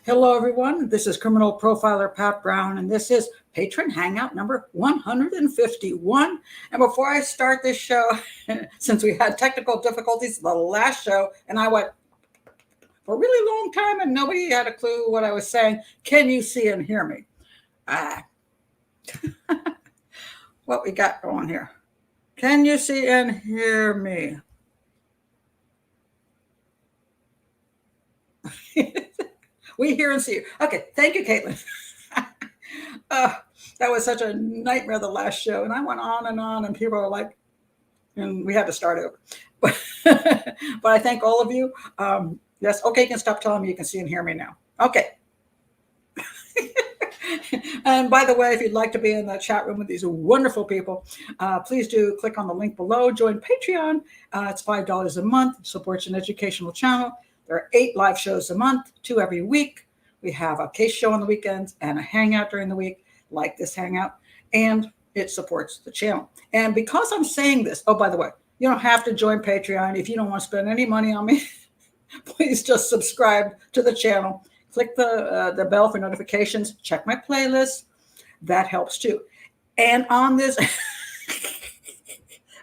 Hello, everyone. This is criminal profiler Pat Brown, and this is Patron Hangout number 151. And before I start this show, since we had technical difficulties the last show, and I went for a really long time and nobody had a clue what I was saying, can you see and hear me? What we got going here? Can you see and hear me? We hear and see you. Okay, thank you, Caitlin. That was such a nightmare the last show, and I went on, and people were like, and we had to start over. But I thank all of you. Yes, okay, you can stop telling me you can see and hear me now. Okay. And by the way, if you'd like to be in the chat room with these wonderful people, please do click on the link below. Join Patreon. It's $5 a month. Supports an educational channel. There are 8 live shows a month, 2 every week. We have a case show on the weekends and a hangout during the week, like this hangout, and it supports the channel. And because I'm saying this, oh, by the way, you don't have to join Patreon if you don't want to spend any money on me. Please just subscribe to the channel. Click the bell for notifications. Check my playlist. That helps too. And on this,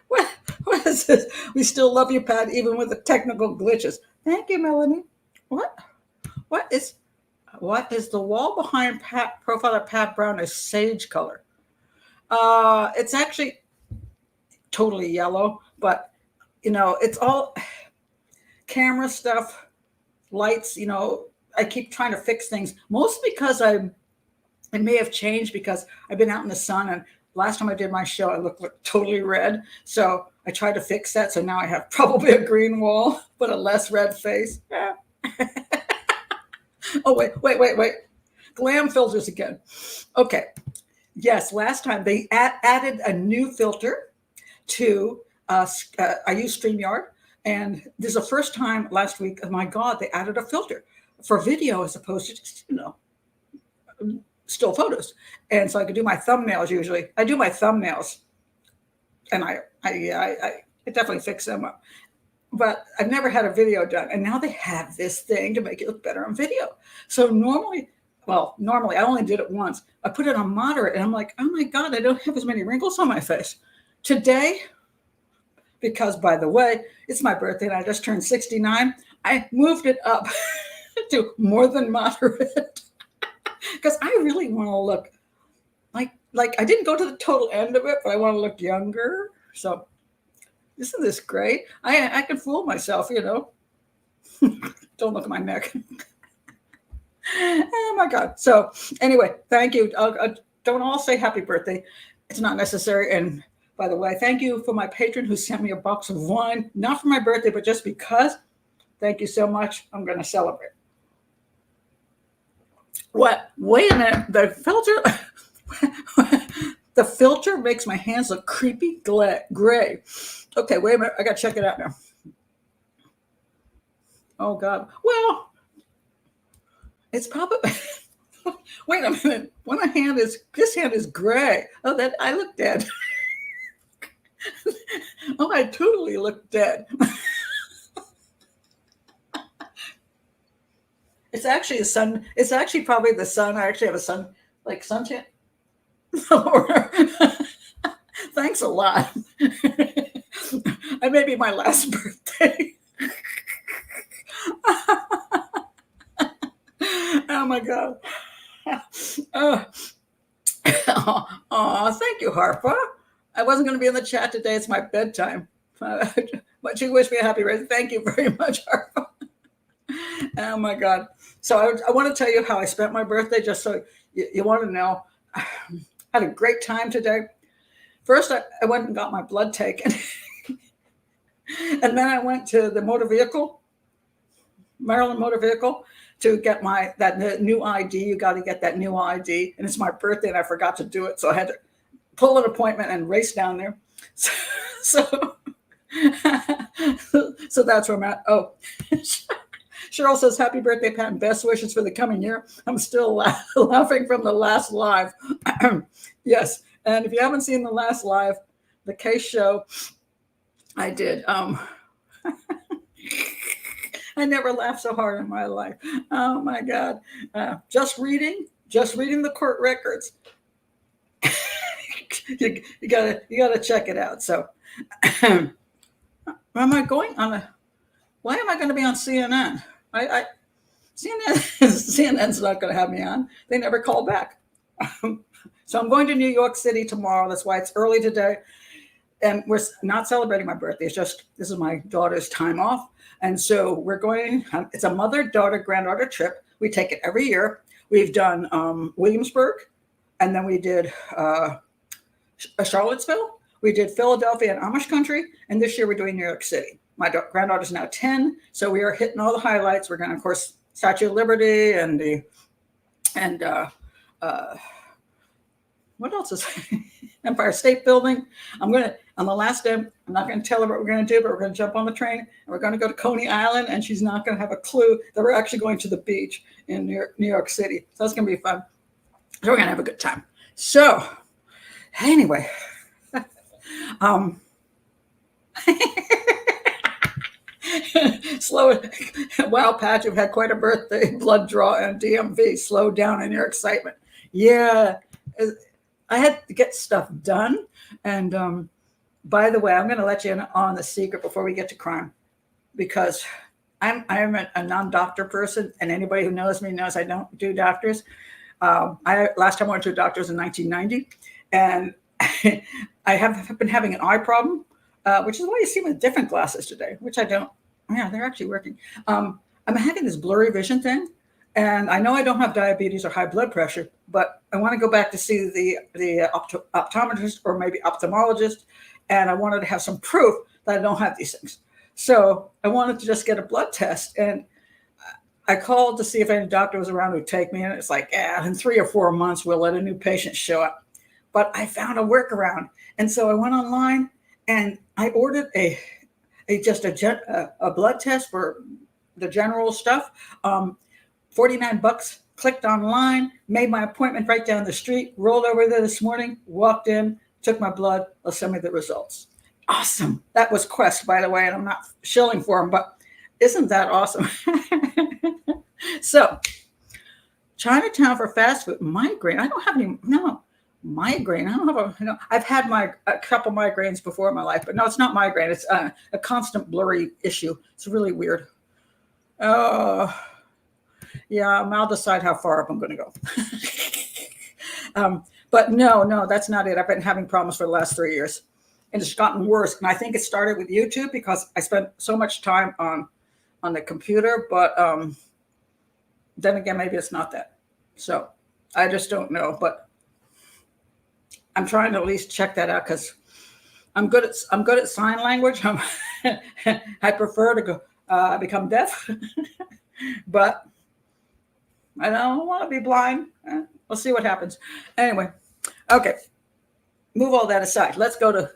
what is this? We still love you, Pat, even with the technical glitches. Thank you, Melanie. What is the wall behind profiler Pat Brown is sage color? It's actually totally yellow, but it's all camera stuff, lights. I keep trying to fix things, mostly because it may have changed because I've been out in the sun, and last time I did my show, I looked totally red. So I tried to fix that. So now I have probably a green wall, but a less red face. Yeah. Oh, wait. Glam filters again. Okay. Yes, last time they added a new filter to I use StreamYard. And this is the first time last week, oh my God, they added a filter for video as opposed to just, still photos. And so I could do my thumbnails usually. I do my thumbnails and I definitely fix them up. But I've never had a video done. And now they have this thing to make it look better on video. So normally I only did it once. I put it on moderate and I'm like, oh my God, I don't have as many wrinkles on my face. Today, because by the way, it's my birthday and I just turned 69, I moved it up to more than moderate. Because I really want to look like I didn't go to the total end of it, but I want to look younger. So isn't this great? I can fool myself, Don't look at my neck. Oh my God. So anyway, thank you. Don't all say happy birthday. It's not necessary. And by the way, thank you for my patron who sent me a box of wine, not for my birthday, but just because. Thank you so much. I'm going to celebrate. What? Wait a minute. The filter makes my hands look creepy gray. Okay, wait a minute. I got to check it out now. Oh, God. Well, it's probably... Wait a minute. This hand is gray. Oh, that I look dead. Oh, I totally look dead. It's actually a sun. It's actually probably the sun. I actually have a suntan. Thanks a lot. I may be my last birthday. Oh my God. Thank you, Harpa. I wasn't going to be in the chat today. It's my bedtime. But you wish me a happy birthday. Thank you very much, Harpa. Oh my God. So I want to tell you how I spent my birthday, just so you want to know. I had a great time today. First, I went and got my blood taken. And then I went to the Maryland Motor Vehicle, to get that new ID. You got to get that new ID. And it's my birthday and I forgot to do it. So I had to pull an appointment and race down there. So that's where I'm at. Oh, Cheryl says, happy birthday, Pat, and best wishes for the coming year. I'm still laughing from the last live. Yes. And if you haven't seen the last live, the case show I did, I I never laughed so hard in my life. Oh my God. Just reading the court records. you gotta check it out. So am I going on a, why am I going to be on CNN? CNN's not going to have me on. They never call back. So I'm going to New York City tomorrow. That's why it's early today. And we're not celebrating my birthday. It's just, this is my daughter's time off. And so we're going, it's a mother, daughter, granddaughter trip. We take it every year. We've done Williamsburg, and then we did Charlottesville. We did Philadelphia and Amish country. And this year we're doing New York City. My granddaughter's now 10. So we are hitting all the highlights. We're going to, of course, Statue of Liberty and what else is Empire State Building. I'm going to, on the last day, I'm not going to tell her what we're going to do, but we're going to jump on the train and we're going to go to Coney Island, and she's not going to have a clue that we're actually going to the beach in New York City. So that's going to be fun. So we're going to have a good time. So anyway, slow. Wow, Pat, you've had quite a birthday. Blood draw and DMV. Slow down in your excitement. Yeah. I had to get stuff done. And by the way, I'm going to let you in on the secret before we get to crime, because I'm a non-doctor person, and anybody who knows me knows I don't do doctors. Last time I went to a doctor was in 1990, and I have been having an eye problem, which is why you see me with different glasses today, which I don't. Yeah, they're actually working. I'm having this blurry vision thing. And I know I don't have diabetes or high blood pressure, but I want to go back to see the optometrist or maybe ophthalmologist. And I wanted to have some proof that I don't have these things. So I wanted to just get a blood test. And I called to see if any doctor was around who'd take me. And it's like, in 3 or 4 months, we'll let a new patient show up. But I found a workaround. And so I went online and I ordered a blood test for the general stuff. $49, clicked online, made my appointment right down the street, rolled over there this morning, walked in, took my blood, they'll send me the results. Awesome. That was Quest, by the way, and I'm not shilling for them, but isn't that awesome? So, Chinatown for fast food, migraine. I don't have any, no, migraine. I don't have I've had a couple migraines before in my life, but no, it's not migraine. It's a constant blurry issue. It's really weird. Yeah, I'll decide how far up I'm going to go. But no, that's not it. I've been having problems for the last 3 years, and it's gotten worse. And I think it started with YouTube because I spent so much time on the computer. But then again, maybe it's not that. So I just don't know. But I'm trying to at least check that out because I'm good at sign language. I prefer to go become deaf, but I don't want to be blind. We'll see what happens. Anyway, okay. Move all that aside. Let's go to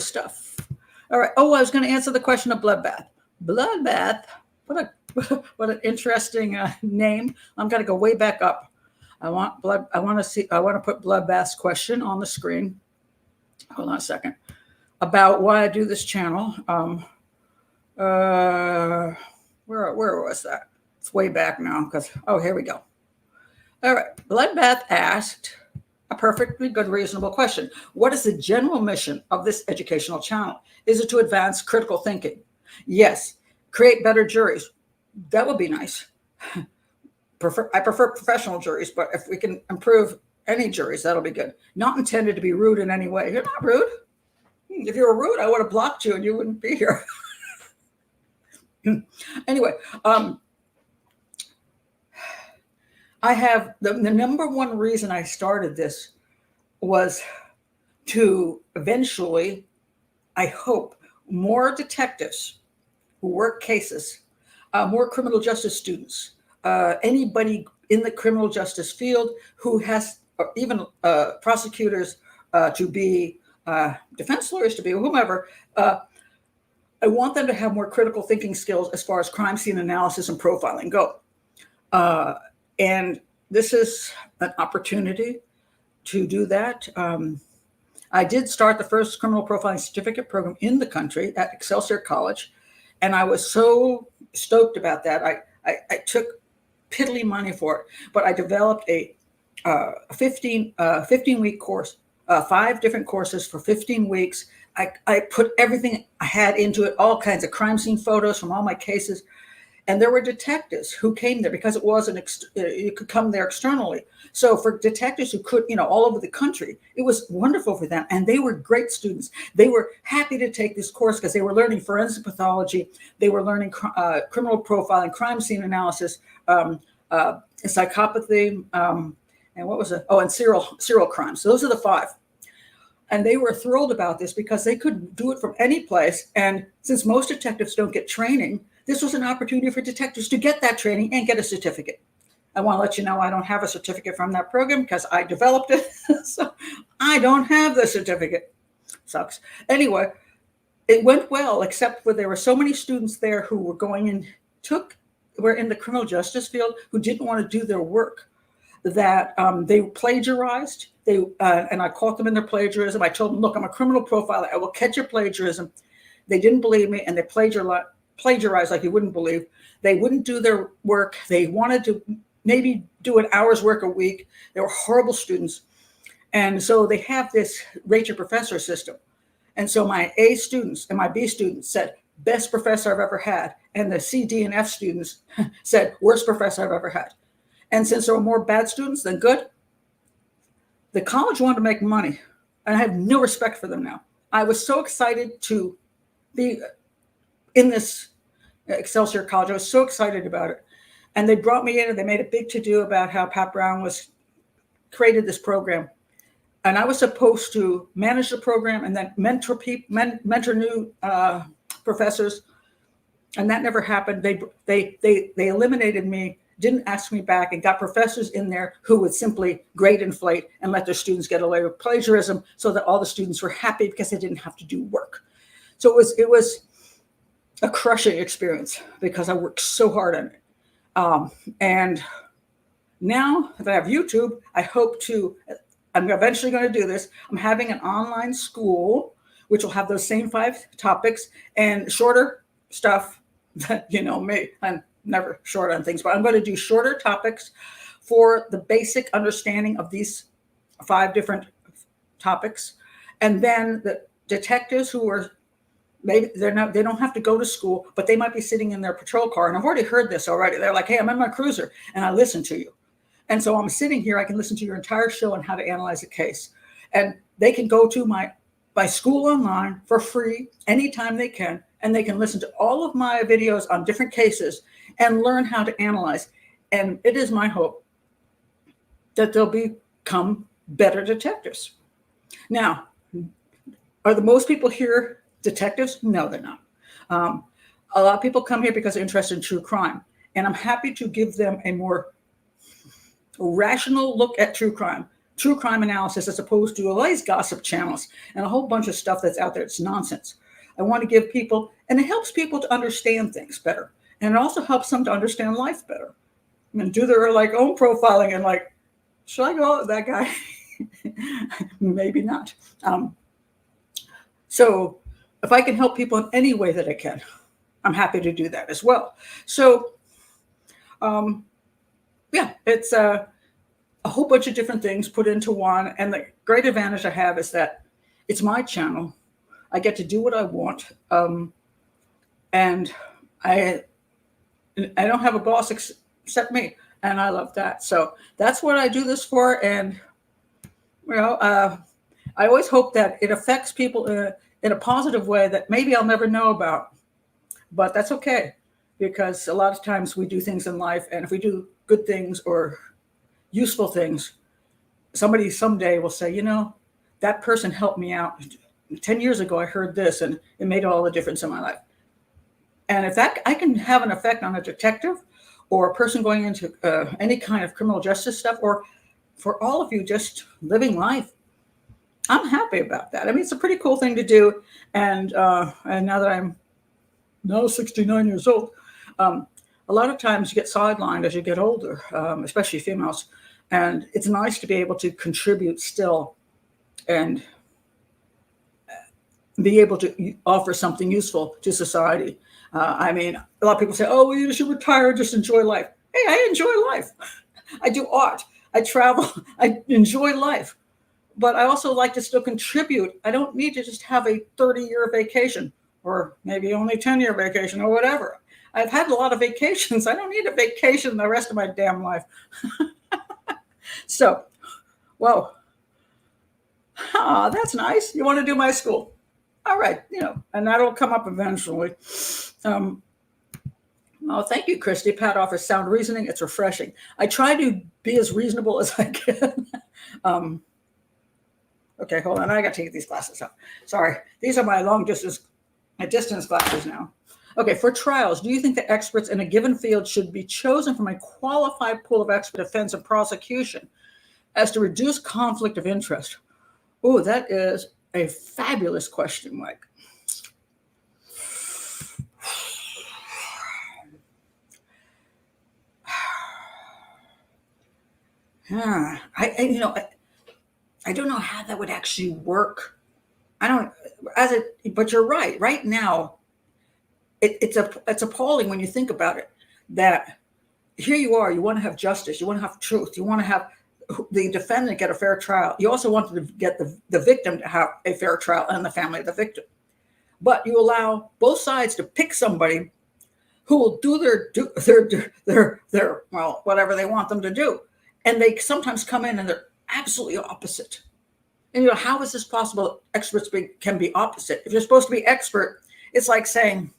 stuff. All right. Oh, I was going to answer the question of bloodbath. Bloodbath. What an interesting name. I'm going to go way back up. I want to put bloodbath's question on the screen. Hold on a second. About why I do this channel. Where was that? It's way back now because, here we go. All right. Bloodbath asked a perfectly good, reasonable question. What is the general mission of this educational channel? Is it to advance critical thinking? Yes. Create better juries. That would be nice. I prefer professional juries, but if we can improve any juries, that'll be good. Not intended to be rude in any way. You're not rude. If you were rude, I would have blocked you and you wouldn't be here. Anyway, I have the number one reason I started this was to eventually, I hope, more detectives who work cases, more criminal justice students, anybody in the criminal justice field who has, or even prosecutors to be defense lawyers, to be whomever, I want them to have more critical thinking skills as far as crime scene analysis and profiling go. And this is an opportunity to do that. I did start the first criminal profiling certificate program in the country at Excelsior College. And I was so stoked about that. I took piddly money for it, but I developed a 15-week course, 5 different courses for 15 weeks. I put everything I had into it, all kinds of crime scene photos from all my cases. And there were detectives who came there because it wasn't, you could come there externally. So for detectives who could, all over the country, it was wonderful for them. And they were great students. They were happy to take this course because they were learning forensic pathology. They were learning criminal profiling, crime scene analysis, psychopathy, and what was it? Oh, and serial crimes. So those are the 5. And they were thrilled about this because they could do it from any place. And since most detectives don't get training, this was an opportunity for detectives to get that training and get a certificate. I want to let you know I don't have a certificate from that program because I developed it. So I don't have the certificate. Sucks. Anyway, it went well, except for there were so many students there who were going in, were in the criminal justice field who didn't want to do their work, that they plagiarized. And I caught them in their plagiarism. I told them, look, I'm a criminal profiler. I will catch your plagiarism. They didn't believe me, and they plagiarized like you wouldn't believe. They wouldn't do their work. They wanted to maybe do an hour's work a week. They were horrible students. And so they have this rate your professor system. And so my A students and my B students said, best professor I've ever had. And the C, D, and F students said, worst professor I've ever had. And since there were more bad students than good, the college wanted to make money. And I have no respect for them now. I was so excited to be in this Excelsior College. I was so excited about it. And they brought me in and they made a big to-do about how Pat Brown created this program. And I was supposed to manage the program and then mentor new professors. And that never happened. They eliminated me, didn't ask me back, and got professors in there who would simply grade inflate and let their students get away with plagiarism so that all the students were happy because they didn't have to do work. So it was a crushing experience because I worked so hard on it. And now that I have YouTube, I'm eventually going to do this. I'm having an online school, which will have those same 5 topics and shorter stuff. Me, I'm never short on things, but I'm going to do shorter topics for the basic understanding of these 5 different topics. And then the detectives who are, maybe they don't have to go to school, but they might be sitting in their patrol car. And I've already heard this already. They're like, hey, I'm in my cruiser and I listen to you. And so I'm sitting here, I can listen to your entire show on how to analyze a case. And they can go to my school online for free anytime they can. And they can listen to all of my videos on different cases and learn how to analyze. And it is my hope that they'll become better detectives. Now, are the most people here detectives? No, they're not. A lot of people come here because they're interested in true crime. And I'm happy to give them a more rational look at true crime analysis, as opposed to all these gossip channels and a whole bunch of stuff that's out there. It's nonsense. I want to give people, and it helps people to understand things better. And it also helps them to understand life better. And do their own profiling and should I go with that guy? Maybe not. So if I can help people in any way that I can, I'm happy to do that as well. So it's a whole bunch of different things put into one. And the great advantage I have is that it's my channel. I get to do what I want. And I don't have a boss except me. And I love that. So that's what I do this for. And, I always hope that it affects people in a positive way that maybe I'll never know about. But that's okay. Because a lot of times we do things in life. And if we do good things or useful things, somebody someday will say, that person helped me out. 10 years ago, I heard this and it made all the difference in my life. And if that I can have an effect on a detective or a person going into any kind of criminal justice stuff, or for all of you just living life, I'm happy about that. I mean, it's a pretty cool thing to do. And now that I'm now 69 years old, a lot of times you get sidelined as you get older, especially females. And it's nice to be able to contribute still and be able to offer something useful to society. I mean, a lot of people say, oh, well, you should retire, just enjoy life. Hey, I enjoy life. I do art. I travel. I enjoy life. But I also like to still contribute. I don't need to just have a 30-year vacation or maybe only 10-year vacation or whatever. I've had a lot of vacations. I don't need a vacation the rest of my damn life. So, whoa. That's nice. You want to do my school? All right, and that'll come up eventually. Oh, thank you, Christy. Pat offers sound reasoning. It's refreshing. I try to be as reasonable as I can. Okay, hold on. I got to take these glasses off. Sorry. These are my distance glasses now. Okay, for trials, do you think that experts in a given field should be chosen from a qualified pool of expert defense and prosecution as to reduce conflict of interest? Oh, that is a fabulous question, Mike. I don't know how that would actually work. But you're right. Right now, it's appalling when you think about it, that here you are, you want to have justice, you want to have truth, you want to have the defendant get a fair trial. You also want to get the victim to have a fair trial and the family of the victim. But you allow both sides to pick somebody who will do their well, whatever they want them to do. And they sometimes come in and they're absolutely opposite. And how is this possible? Experts can be opposite. If you're supposed to be expert, it's like saying,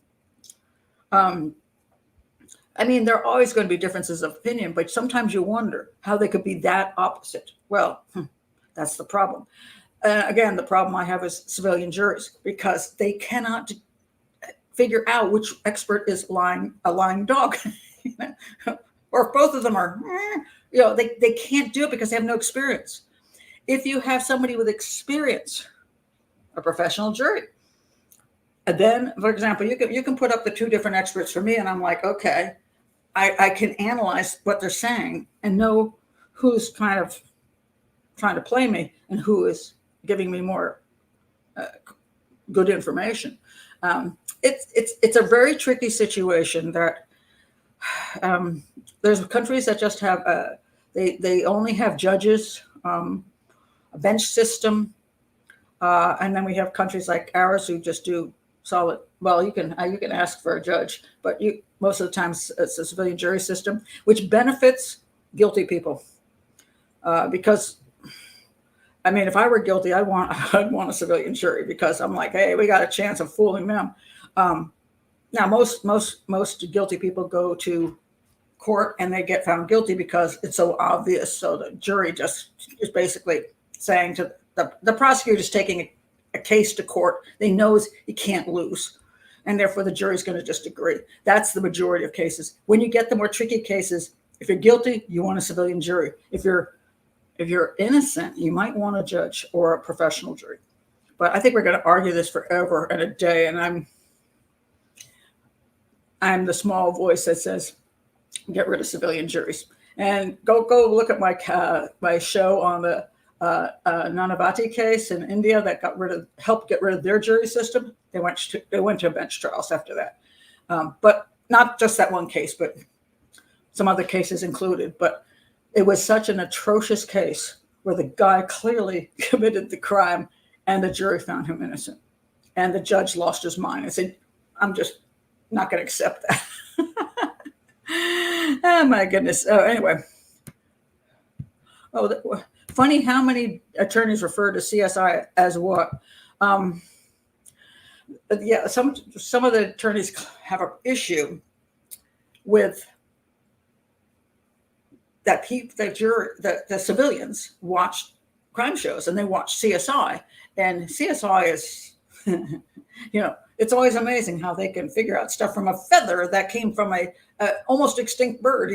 there are always going to be differences of opinion, but sometimes you wonder how they could be that opposite. Well, that's the problem. Again, the problem I have is civilian juries, because they cannot figure out which expert is a lying dog. Or if both of them are, they can't do it because they have no experience. If you have somebody with experience, a professional jury, and then, for example, you can put up the two different experts for me, and I'm like, okay, I can analyze what they're saying and know who's kind of trying to play me and who is giving me more good information. It's a very tricky situation that there's countries that just have they only have judges, a bench system, and then we have countries like ours who just do solid. Well, you can ask for a judge, but most of the time it's a civilian jury system, which benefits guilty people, because if I were guilty, I'd want a civilian jury, because I'm like, hey, we got a chance of fooling them. Now, most guilty people go to court and they get found guilty because it's so obvious. So the jury just is basically saying to the prosecutor is taking a case to court. They knows he can't lose, and therefore the jury's going to just agree. That's the majority of cases. When you get the more tricky cases, if you're guilty, you want a civilian jury. If you're innocent, you might want a judge or a professional jury. But I think we're going to argue this forever and a day, and I'm the small voice that says get rid of civilian juries. And go look at my show on the Nanavati case in India that helped get rid of their jury system. They went to bench trials after that, but not just that one case, but some other cases included. But it was such an atrocious case where the guy clearly committed the crime and the jury found him innocent, and the judge lost his mind and said, I'm just not going to accept that. Oh my goodness. Oh, anyway. Oh, funny how many attorneys refer to CSI as what? Yeah, some of the attorneys have an issue with that the civilians watch crime shows and they watch CSI, and CSI is, it's always amazing how they can figure out stuff from a feather that came from a almost extinct bird,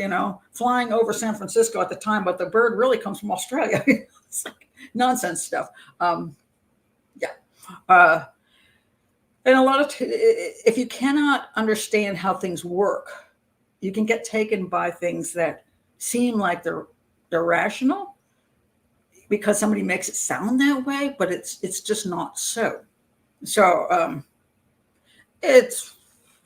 flying over San Francisco at the time, but the bird really comes from Australia. It's like nonsense stuff. And a lot of if you cannot understand how things work, you can get taken by things that seem like they're rational because somebody makes it sound that way, but it's just not so. So it's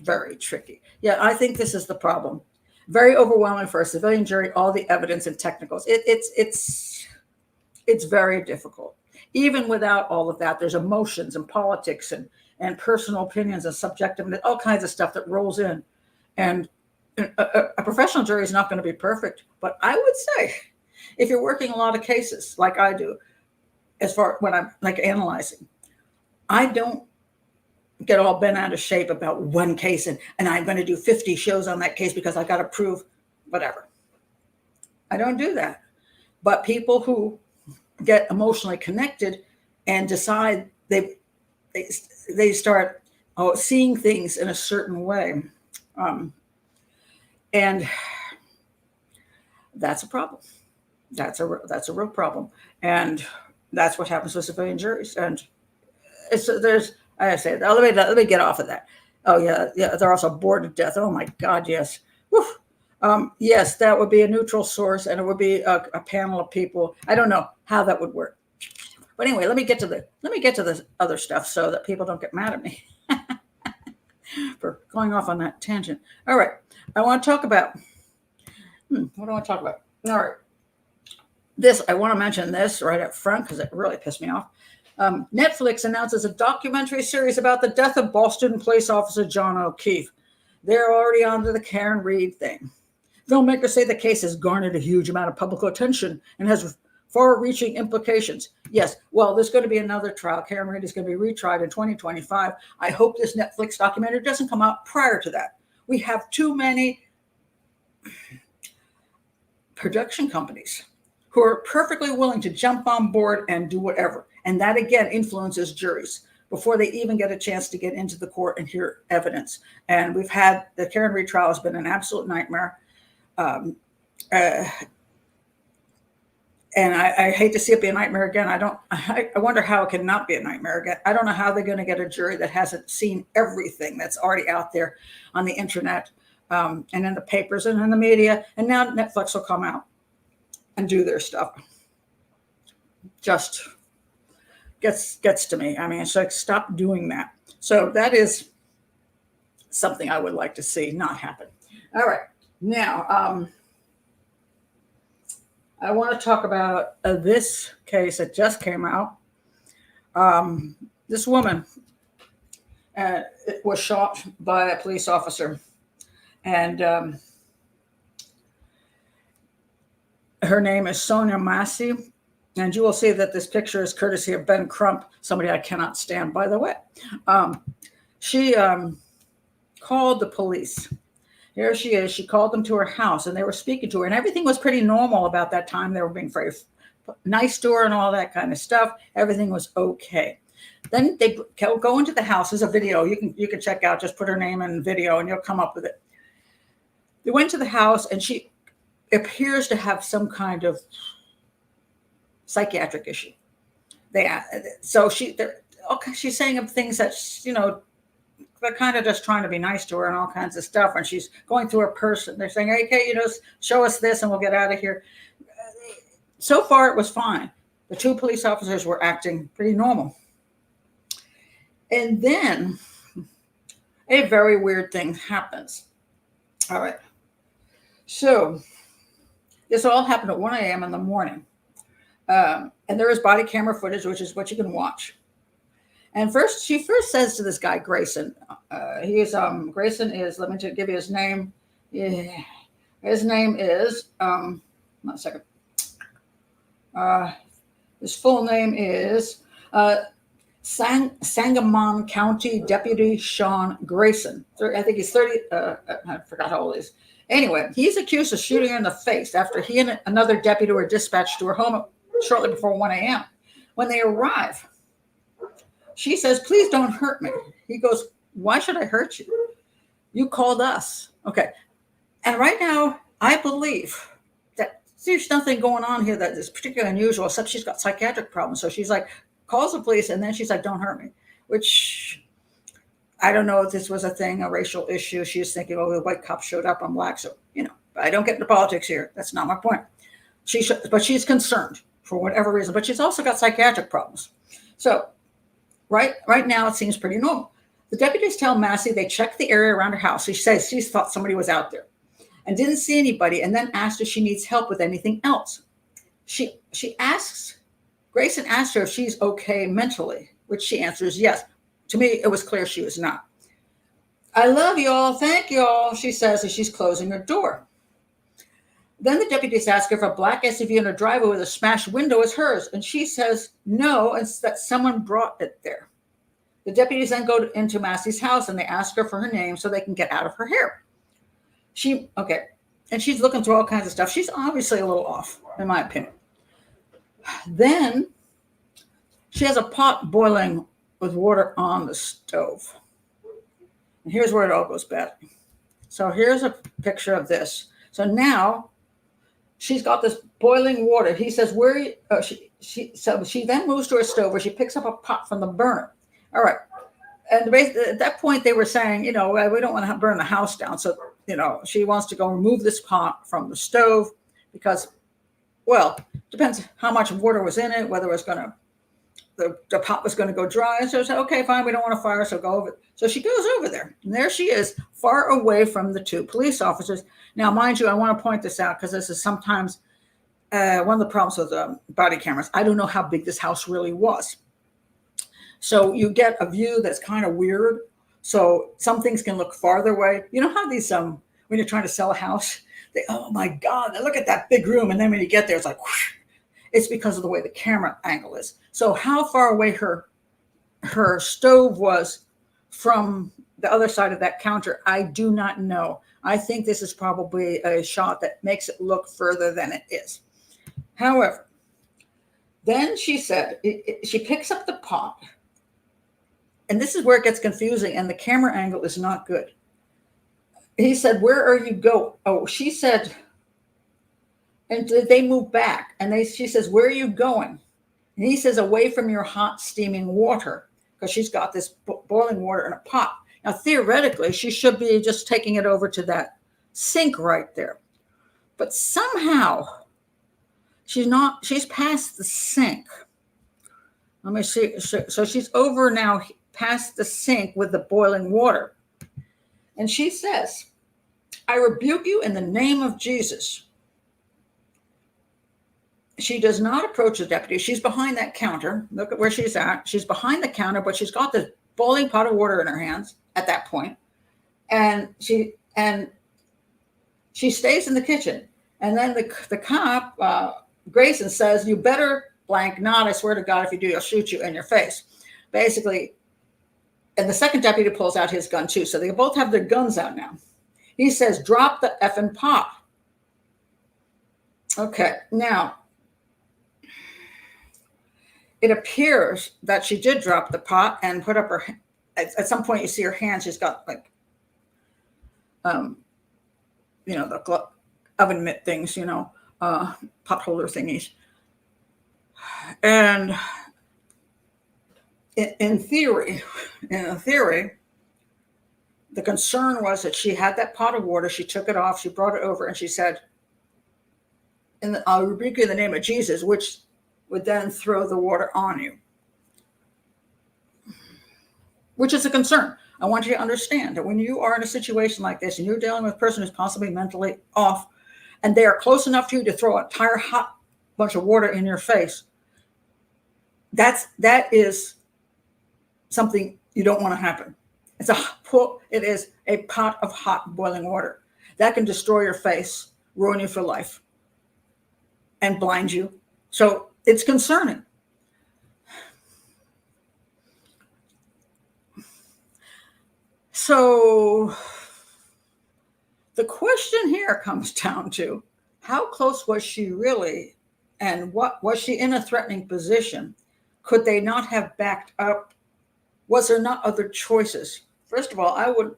very tricky. Yeah, I think this is the problem. Very overwhelming for a civilian jury, all the evidence and technicals. It's very difficult. Even without all of that, there's emotions and politics and personal opinions and subjective, all kinds of stuff that rolls in. And a professional jury is not going to be perfect. But I would say, if you're working a lot of cases like I do, as far when I'm like analyzing, I don't get all bent out of shape about one case and I'm going to do 50 shows on that case because I got to prove whatever. I don't do that. But people who get emotionally connected and decide they start seeing things in a certain way, and that's a problem. That's a real problem, and that's what happens with civilian juries. And there's, I say, let me get off of that. Oh yeah, they're also bored to death. Oh my God, yes. Yes, that would be a neutral source, and it would be a panel of people. I don't know how that would work, but anyway, let me get to the other stuff so that people don't get mad at me for going off on that tangent. All right, I want to talk about what do I want to talk about? All right, I want to mention this right up front because it really pissed me off. Netflix announces a documentary series about the death of Boston police officer John O'Keefe. They're already on to the Karen Read thing. Filmmakers say the case has garnered a huge amount of public attention and has far-reaching implications. Yes, well, there's going to be another trial. Karen Read is going to be retried in 2025. I hope this Netflix documentary doesn't come out prior to that. We have too many production companies who are perfectly willing to jump on board and do whatever. And that, again, influences juries before they even get a chance to get into the court and hear evidence. And we've had the Karen Read trial has been an absolute nightmare. And I hate to see it be a nightmare again. I wonder how it can not be a nightmare again. I don't know how they're going to get a jury that hasn't seen everything that's already out there on the internet and in the papers and in the media. And now Netflix will come out and do their stuff. Just gets to me. I mean, it's like, stop doing that. So that is something I would like to see not happen. All right. Now, I want to talk about this case that just came out. This woman was shot by a police officer, and her name is Sonia Massey. And you will see that this picture is courtesy of Ben Crump, somebody I cannot stand, by the way. She called the police. Here she is. She called them to her house, and they were speaking to her, and everything was pretty normal about that time. They were being very nice to her and all that kind of stuff. Everything was okay. Then they go into the house. There's a video you can check out. Just put her name in video, and you'll come up with it. They went to the house, and she appears to have some kind of psychiatric issue. She's saying things that, they're kind of just trying to be nice to her and all kinds of stuff. And she's going through her purse, and they're saying, hey, okay, show us this and we'll get out of here. So far, it was fine. The two police officers were acting pretty normal. And then a very weird thing happens. All right. So this all happened at 1 a.m. in the morning. And there is body camera footage, which is what you can watch. And she first says to this guy, Grayson, Grayson is, let me give you his name. Yeah. His name is, one second. His full name is Sangamon County Deputy Sean Grayson. I think he's 30. I forgot how old he is. Anyway, he's accused of shooting her in the face after he and another deputy were dispatched to her home shortly before 1 a.m. When they arrive, she says, please don't hurt me. He goes, why should I hurt you? You called us. Okay. And right now, I believe that there's nothing going on here that is particularly unusual, except she's got psychiatric problems. So she's like, calls the police, and then she's like, don't hurt me, which I don't know if this was a thing, a racial issue. She was thinking, oh, the white cop showed up, I'm black. So, I don't get into politics here. That's not my point. But she's concerned for whatever reason, but she's also got psychiatric problems. So right now it seems pretty normal. The deputies tell Massie they checked the area around her house. She says she thought somebody was out there and didn't see anybody, and then asked if she needs help with anything else. Grayson asked her if she's okay mentally, which she answers yes. To me, it was clear she was not. I love you all. Thank you all, she says as she's closing her door. Then the deputies ask her if a black SUV in her driveway with a smashed window is hers, and she says no, it's that someone brought it there. The deputies then go into Massie's house and they ask her for her name so they can get out of her hair. And she's looking through all kinds of stuff. She's obviously a little off, in my opinion. Then she has a pot boiling with water on the stove. And here's where it all goes bad. So here's a picture of this. So now she's got this boiling water. He says, so she then moves to her stove where she picks up a pot from the burner. All right. And at that point they were saying, we don't want to burn the house down. So, she wants to go remove this pot from the stove because, well, depends how much water was in it, whether it was the pot was going to go dry. And so she said, okay, fine, we don't want a fire, so go over. So she goes over there, and there she is, far away from the two police officers. Now, mind you, I want to point this out because this is sometimes one of the problems with body cameras. I don't know how big this house really was. So you get a view that's kind of weird. So some things can look farther away. You know how these, when you're trying to sell a house, oh my God, look at that big room. And then when you get there, it's like, whoosh. It's because of the way the camera angle is. So how far away her stove was from the other side of that counter, I do not know. I think this is probably a shot that makes it look further than it is. However, then she said, she picks up the pot. And this is where it gets confusing, and the camera angle is not good. He said, where are you going? Oh, she said, and they move back, and she says, where are you going? And he says, away from your hot steaming water, because she's got this boiling water in a pot. Now, theoretically, she should be just taking it over to that sink right there. But somehow, she's past the sink. Let me see. So she's over now past the sink with the boiling water. And she says, I rebuke you in the name of Jesus. She does not approach the deputy. She's behind that counter. Look at where she's at. She's behind the counter, but she's got this boiling pot of water in her hands at that point. And she stays in the kitchen. And then the cop, Grayson, says, you better blank not. I swear to God, if you do, I'll shoot you in your face. Basically, and the second deputy pulls out his gun too. So they both have their guns out now. He says, drop the effing pot. Okay, now, it appears that she did drop the pot and put up her, at some point you see her hand, she's got like, the oven mitt things, pot holder thingies. And in theory, the concern was that she had that pot of water, she took it off, she brought it over, and she said, I'll rebuke you in the name of Jesus, which would then throw the water on you, which is a concern. I want you to understand that when you are in a situation like this and you're dealing with a person who's possibly mentally off and they are close enough to you to throw an entire hot bunch of water in your face, that is something you don't want to happen. It is a pot of hot boiling water that can destroy your face, ruin you for life, and blind you. So it's concerning. So the question here comes down to how close was she really, and what was she in a threatening position? Could they not have backed up? Was there not other choices? First of all, I would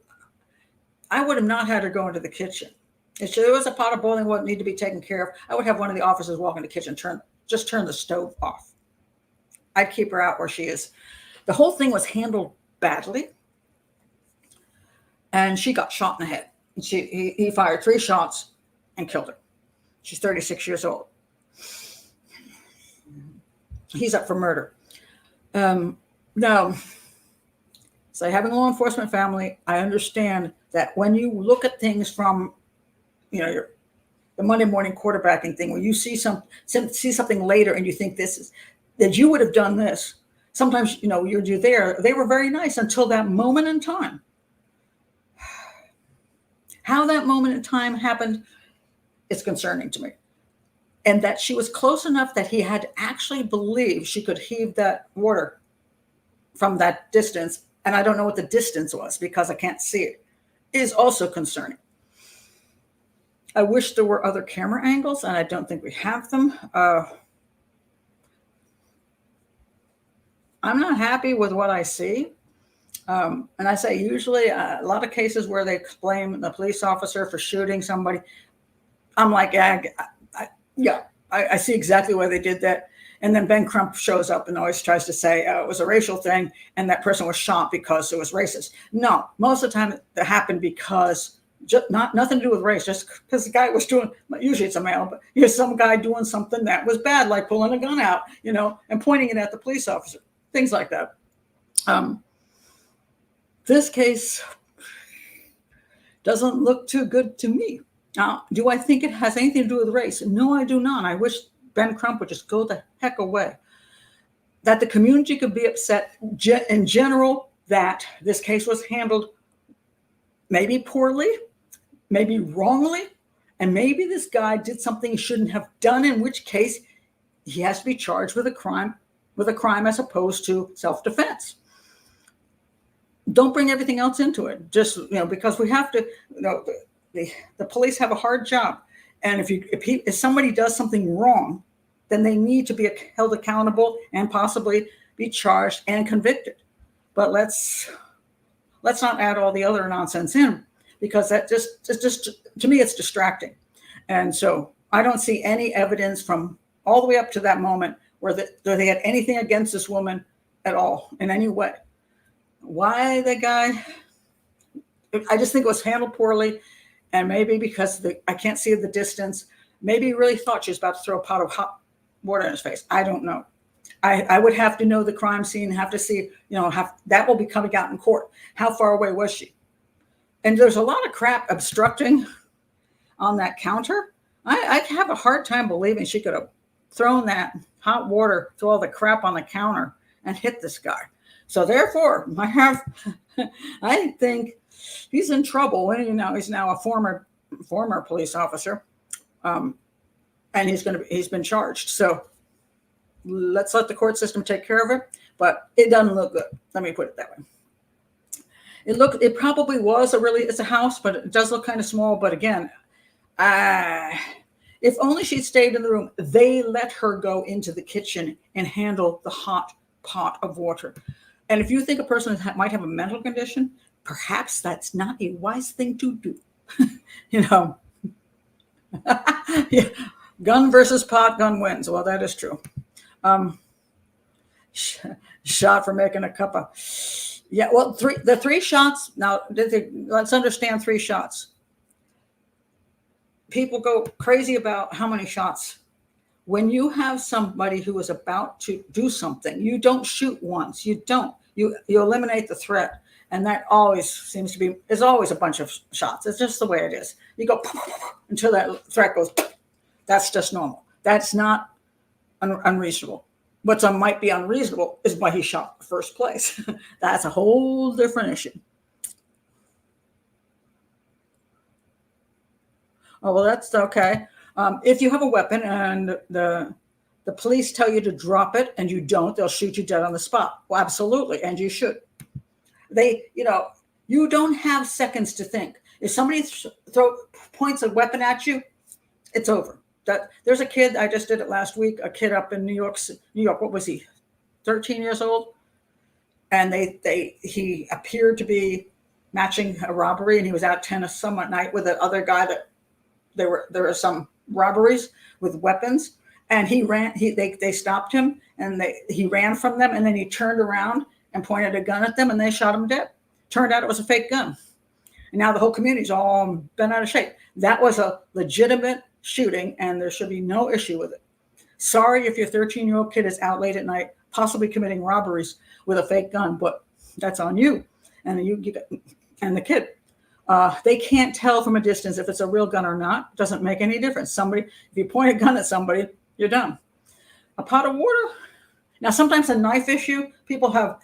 have not had her go into the kitchen. If there was a pot of boiling water that needed to be taken care of, I would have one of the officers walk in the kitchen, turn the stove off. I'd keep her out where she is. The whole thing was handled badly, and she got shot in the head. He fired 3 shots and killed her. She's 36 years old. He's up for murder. No. So having a law enforcement family, I understand that when you look at things from, the Monday morning quarterbacking thing, where you see something later and you think that you would have done this. Sometimes, you're there. They were very nice until that moment in time. How that moment in time happened is concerning to me. And that she was close enough that he had to actually believe she could heave that water from that distance. And I don't know what the distance was because I can't see it, is also concerning. I wish there were other camera angles, and I don't think we have them. I'm not happy with what I see. And I say usually a lot of cases where they blame the police officer for shooting somebody, I'm like, I see exactly why they did that. And then Ben Crump shows up and always tries to say it was a racial thing and that person was shot because it was racist. No, most of the time it happened because nothing to do with race, just because the guy was doing, usually it's a male, but here's some guy doing something that was bad, like pulling a gun out, and pointing it at the police officer, things like that. This case doesn't look too good to me. Now, do I think it has anything to do with race? No, I do not. I wish Ben Crump would just go the heck away. That the community could be upset in general that this case was handled maybe poorly, maybe wrongly, and maybe this guy did something he shouldn't have done, in which case he has to be charged with a crime as opposed to self-defense. Don't bring everything else into it. Just, because we have to, the police have a hard job. And if somebody does something wrong, then they need to be held accountable and possibly be charged and convicted. But let's not add all the other nonsense in, because that just to me, it's distracting. And so I don't see any evidence from all the way up to that moment where they had anything against this woman at all in any way. Why the guy? I just think it was handled poorly. And maybe because I can't see the distance, maybe he really thought she was about to throw a pot of hot water in his face. I don't know. I would have to know the crime scene, have to see, that will be coming out in court. How far away was she? And there's a lot of crap obstructing on that counter. I have a hard time believing she could have thrown that hot water through all the crap on the counter and hit this guy. So therefore, I think he's in trouble. And, he's now a former police officer, and he's been charged. So let's let the court system take care of it. But it doesn't look good. Let me put it that way. It probably was it's a house, but it does look kind of small. But again, if only she'd stayed in the room. They let her go into the kitchen and handle the hot pot of water. And if you think a person might have a mental condition, perhaps that's not a wise thing to do. Yeah. Gun versus pot, gun wins. Well, that is true. Shot for making a cup of. Yeah, well, the three shots. Now, let's understand 3 shots. People go crazy about how many shots. When you have somebody who is about to do something, you don't shoot once. You don't. You eliminate the threat. And that always seems to be, there's always a bunch of shots. It's just the way it is. You go until that threat goes. That's just normal. That's not unreasonable. What might be unreasonable is why he shot in the first place. That's a whole different issue. Oh, well, that's okay. If you have a weapon and the police tell you to drop it and you don't, they'll shoot you dead on the spot. Well, absolutely. And you should. You don't have seconds to think. If somebody points a weapon at you, it's over. There's a kid, I just did it last week, a kid up in New York. What was he? 13 years old. And he appeared to be matching a robbery, and he was out 10 of some at night with the other guy that there were some robberies with weapons. And he ran, they stopped him, and he ran from them, and then he turned around and pointed a gun at them, and they shot him dead. Turned out it was a fake gun. And now the whole community's all bent out of shape. That was a legitimate shooting, and there should be no issue with it. Sorry if your 13-year-old kid is out late at night, possibly committing robberies with a fake gun, but that's on you. and and the kid. They can't tell from a distance if it's a real gun or not. It doesn't make any difference. If you point a gun at somebody, you're done. A pot of water. Now, sometimes a knife issue, people have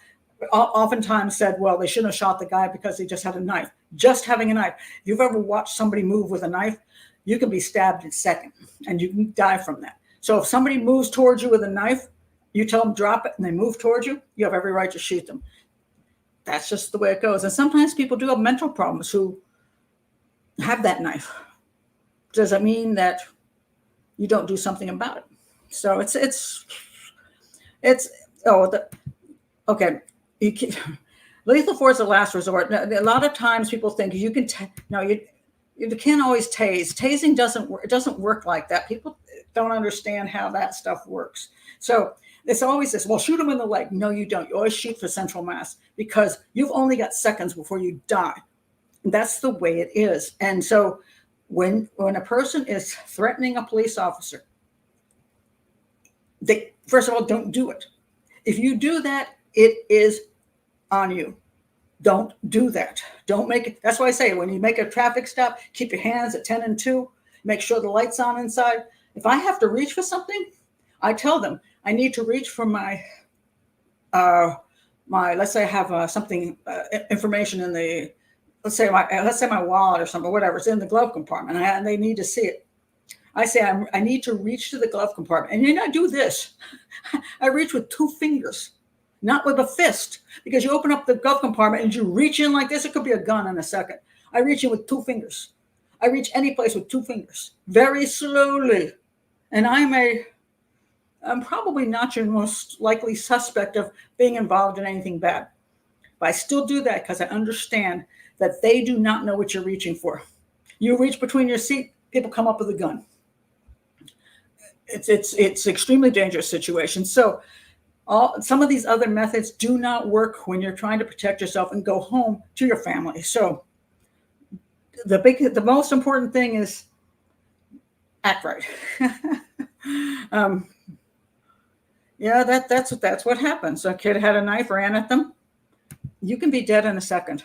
oftentimes said, well, they shouldn't have shot the guy because he just had a knife. Just having a knife. If you've ever watched somebody move with a knife, you can be stabbed in a second and you can die from that. So if somebody moves towards you with a knife, you tell them drop it and they move towards you, you have every right to shoot them. That's just the way it goes. And sometimes people do have mental problems who have that knife. Does that mean that you don't do something about it? So okay. Lethal force is the last resort. Now, a lot of times people think you can, you can't always tase. Tasing doesn't work like that. People don't understand how that stuff works. So it's always this, well, shoot them in the leg. No, you don't. You always shoot for central mass because you've only got seconds before you die. And that's the way it is. And so when a person is threatening a police officer, they, first of all, don't do it. If you do that, it is on you. Don't do that. Don't make it. That's why I say when you make a traffic stop, keep your hands at 10 and 2. Make sure the light's on inside. If I have to reach for something, I tell them I need to reach for my let's say I have something information in the let's say my wallet or something, whatever. It's in the glove compartment, and they need to see it. I say I need to reach to the glove compartment, and then I do this. I reach with 2 fingers. Not with a fist, because you open up the glove compartment and you reach in like this. It could be a gun in a second. I reach in with 2 fingers. I reach any place with 2 fingers, very slowly. And I'm probably not your most likely suspect of being involved in anything bad. But I still do that because I understand that they do not know what you're reaching for. You reach between your seat, people come up with a gun. It's extremely dangerous situation. So some of these other methods do not work when you're trying to protect yourself and go home to your family. So the most important thing is act right. That's what happens. A kid had a knife, ran at them. You can be dead in a second.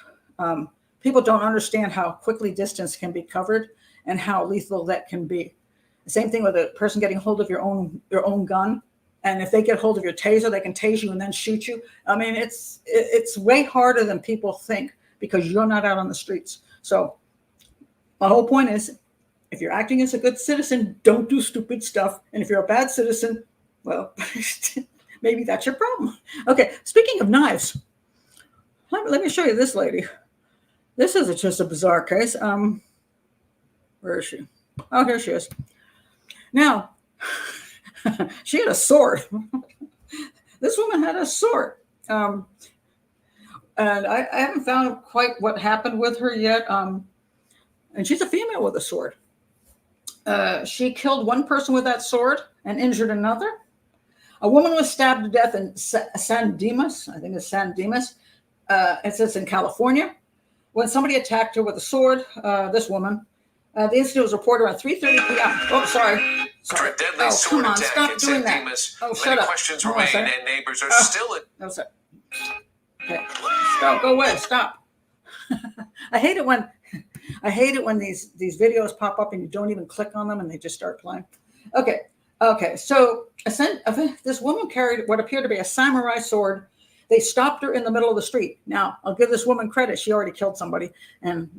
People don't understand how quickly distance can be covered and how lethal that can be. The same thing with a person getting hold of your own gun. And if they get hold of your taser, they can tase you and then shoot you. I mean, it's way harder than people think because you're not out on the streets. So my whole point is, if you're acting as a good citizen, don't do stupid stuff. And if you're a bad citizen, well, maybe that's your problem. Okay, speaking of knives, let me show you this lady. This is just a bizarre case. Where is she? Oh, here she is. Now, she had a sword. This woman had a sword. And I haven't found quite what happened with her yet. And she's a female with a sword. She killed one person with that sword and injured another. A woman was stabbed to death in San Dimas. I think it's San Dimas. It says in California. When somebody attacked her with a sword, this woman, the incident was reported around 3:30 p.m. Oh, sorry. After a deadly sword attack stop in doing San that. Dimas, Shut up. questions remain and neighbors are still at... No, sir. Okay. Stop. Go away. Stop. I hate it when these videos pop up and you don't even click on them and they just start playing. Okay. So this woman carried what appeared to be a samurai sword. They stopped her in the middle of the street. Now, I'll give this woman credit. She already killed somebody and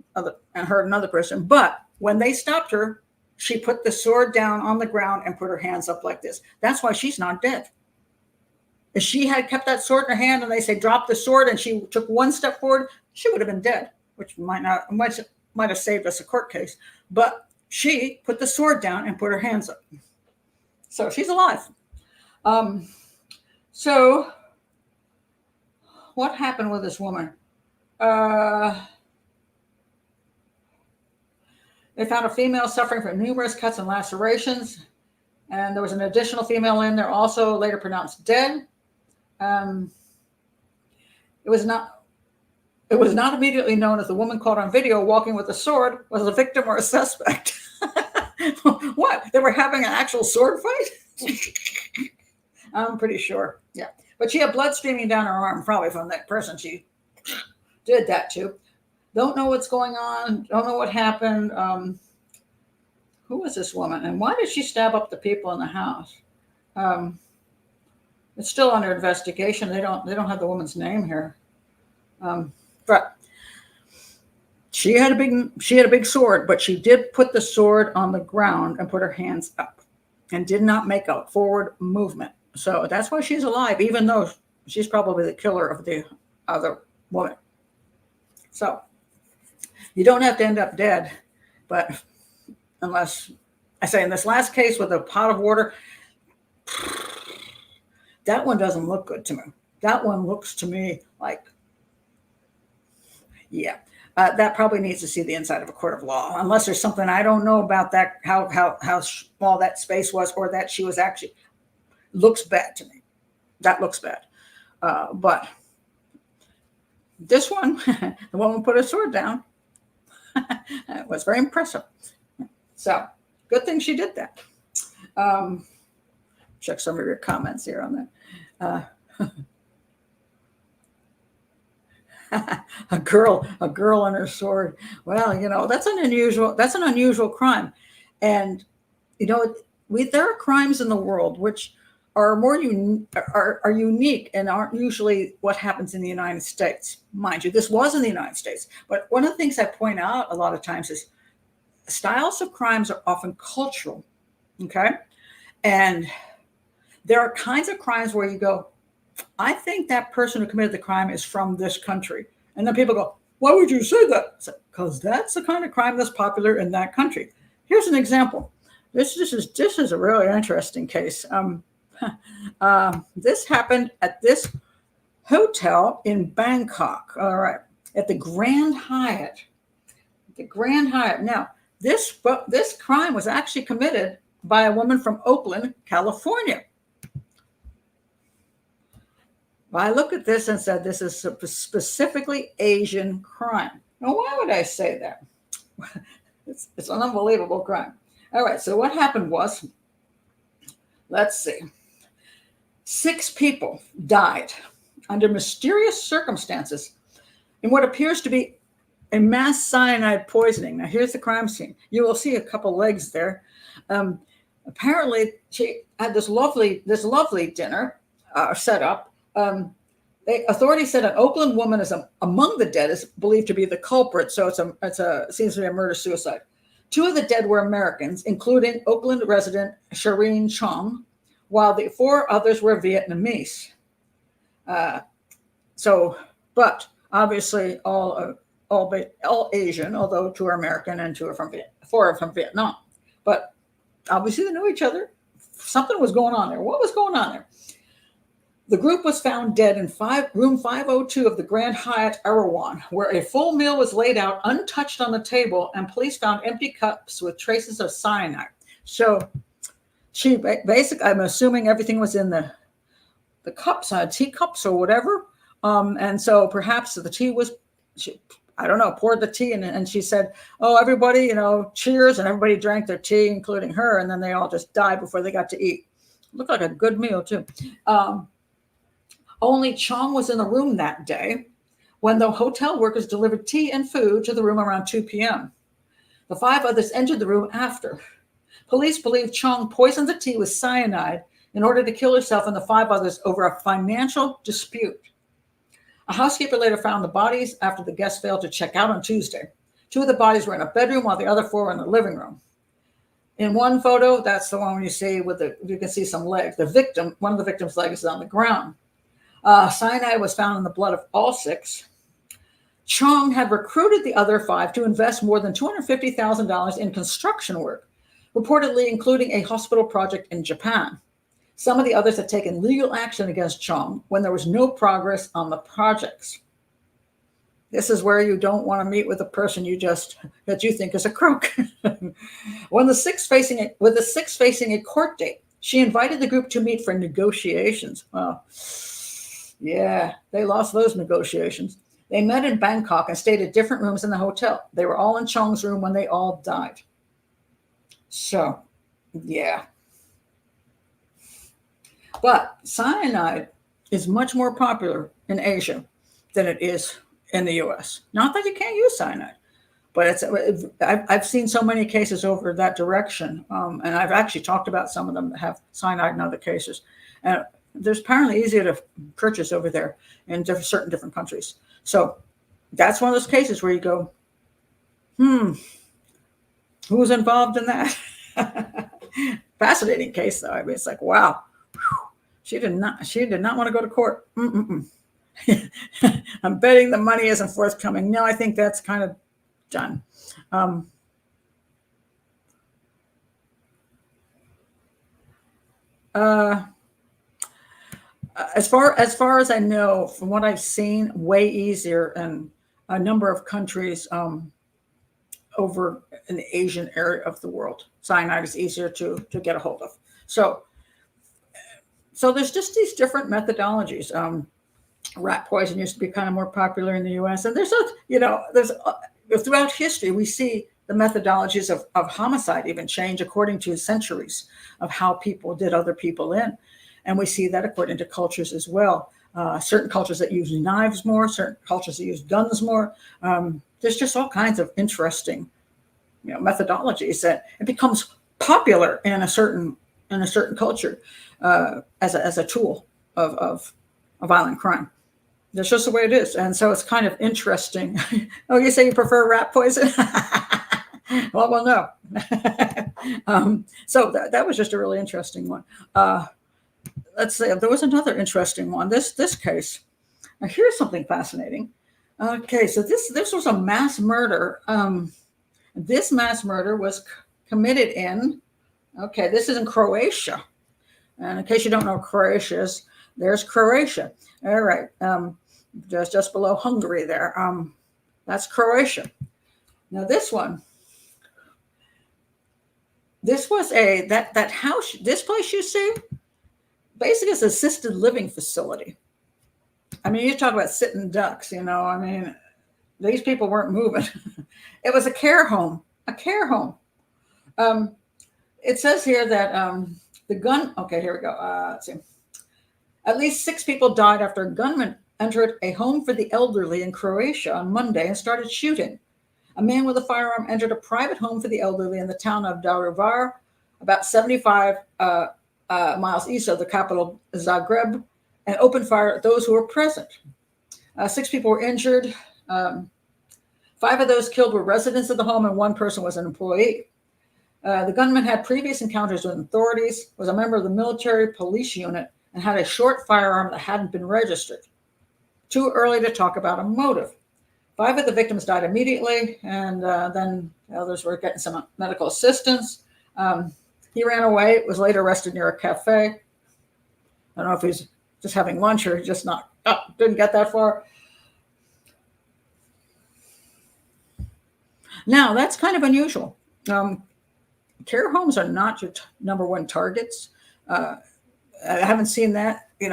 hurt another person. But when they stopped her, she put the sword down on the ground and put her hands up like this. That's why she's not dead. If she had kept that sword in her hand and they say drop the sword and she took one step forward, she would have been dead, which might have saved us a court case. But she put the sword down and put her hands up. So she's alive. So what happened with this woman? They found a female suffering from numerous cuts and lacerations, and there was an additional female in there also later pronounced dead. It was not immediately known if the woman caught on video walking with a sword was a victim or a suspect. What? They were having an actual sword fight? I'm pretty sure. Yeah. But she had blood streaming down her arm, probably from that person. did that too. Don't know what's going on. Don't know what happened. Who was this woman, and why did she stab up the people in the house? It's still under investigation. They don't have the woman's name here, but she had a big sword. But she did put the sword on the ground and put her hands up, and did not make a forward movement. So that's why she's alive, even though she's probably the killer of the other woman. So you don't have to end up dead, but unless, I say in this last case with a pot of water, that one doesn't look good to me. That one looks to me like, yeah, that probably needs to see the inside of a court of law, unless there's something I don't know about that, how small that space was, or that she was actually, looks bad to me. That looks bad. But this one, the woman put her sword down. It was very impressive. So good thing she did that. Check some of your comments here on that. A girl and her sword. Well, that's an unusual crime. And, there are crimes in the world which are are unique and aren't usually what happens in the United States. Mind you, this was in the United States. But one of the things I point out a lot of times is styles of crimes are often cultural. Okay. And there are kinds of crimes where you go, I think that person who committed the crime is from this country. And then people go, why would you say that? Because that's the kind of crime that's popular in that country. Here's an example. This is a really interesting case. This happened at this hotel in Bangkok. All right. At the Grand Hyatt. Now, this crime was actually committed by a woman from Oakland, California. I looked at this and said, this is a specifically Asian crime. Now, why would I say that? It's an unbelievable crime. All right, so what happened was, let's see, 6 people died under mysterious circumstances in what appears to be a mass cyanide poisoning. Now, here's the crime scene. You will see a couple legs there. Apparently, she had this lovely dinner set up. Authorities said an Oakland woman is among the dead, is believed to be the culprit. So it seems to be a murder-suicide. 2 of the dead were Americans, including Oakland resident Shireen Chong, while the 4 others were Vietnamese. But obviously all Asian, although 2 are American and 4 are from Vietnam. But obviously they knew each other. Something was going on there. What was going on there? The group was found dead in room 502 of the Grand Hyatt Erawan, where a full meal was laid out untouched on the table, and police found empty cups with traces of cyanide. So she basically, I'm assuming everything was in the cups, teacups or whatever. And so perhaps the tea was, I don't know, poured the tea and she said, oh, everybody, cheers. And everybody drank their tea, including her. And then they all just died before they got to eat. Looked like a good meal too. Only Chong was in the room that day when the hotel workers delivered tea and food to the room around 2 p.m. The 5 others entered the room after. Police believe Chong poisoned the tea with cyanide in order to kill herself and the 5 others over a financial dispute. A housekeeper later found the bodies after the guests failed to check out on Tuesday. 2 of the bodies were in a bedroom while the other 4 were in the living room. In one photo, that's the one you see you can see some legs. One of the victim's legs is on the ground. Cyanide was found in the blood of all 6. Chong had recruited the other 5 to invest more than $250,000 in construction work, reportedly including a hospital project in Japan. Some of the others had taken legal action against Chong when there was no progress on the projects. This is where you don't want to meet with a person that you think is a crook. With the 6 facing a court date, she invited the group to meet for negotiations. Well, yeah, they lost those negotiations. They met in Bangkok and stayed at different rooms in the hotel. They were all in Chong's room when they all died. So, yeah. But cyanide is much more popular in Asia than it is in the U.S. Not that you can't use cyanide, but I've seen so many cases over that direction, and I've actually talked about some of them that have cyanide in other cases. And there's apparently easier to purchase over there in certain different countries. So that's one of those cases where you go, who's involved in that? Fascinating case, though. I mean, it's like, wow, she did not want to go to court. I'm betting the money isn't forthcoming. No, I think that's kind of done. As far as I know, from what I've seen, way easier in a number of countries over in the Asian area of the world. Cyanide is easier to get a hold of. So there's just these different methodologies. Rat poison used to be kind of more popular in the U.S. And there's throughout history, we see the methodologies of homicide even change according to centuries of how people did other people in. And we see that according to cultures as well. Certain cultures that use knives more, certain cultures that use guns more. There's just all kinds of interesting, methodologies that it becomes popular in a certain culture as a tool of violent crime. That's just the way it is. And so it's kind of interesting. Oh, you say you prefer rat poison? well, no. So that was just a really interesting one. Let's see, there was another interesting one. This case. Now, here's something fascinating. Okay, so this was a mass murder. This mass murder was committed in, this is in Croatia. And in case you don't know what Croatia is, there's Croatia. All right, just below Hungary there. That's Croatia. Now this one, this was that house, this place you see, basically it's an assisted living facility. I mean, you talk about sitting ducks, these people weren't moving. It was a care home, It says here that the gun, here we go. Let's see. At least 6 people died after a gunman entered a home for the elderly in Croatia on Monday and started shooting. A man with a firearm entered a private home for the elderly in the town of Daruvar, about 75 miles east of the capital, Zagreb, and opened fire at those who were present. 6 people were injured. 5 of those killed were residents of the home, and 1 person was an employee. The gunman had previous encounters with authorities, was a member of the military police unit, and had a short firearm that hadn't been registered. Too early to talk about a motive. 5 of the victims died immediately, and then the others were getting some medical assistance. He ran away, was later arrested near a cafe. I don't know if he's just having lunch or just didn't get that far. Now, that's kind of unusual. Care homes are not your number one targets. I haven't seen that. In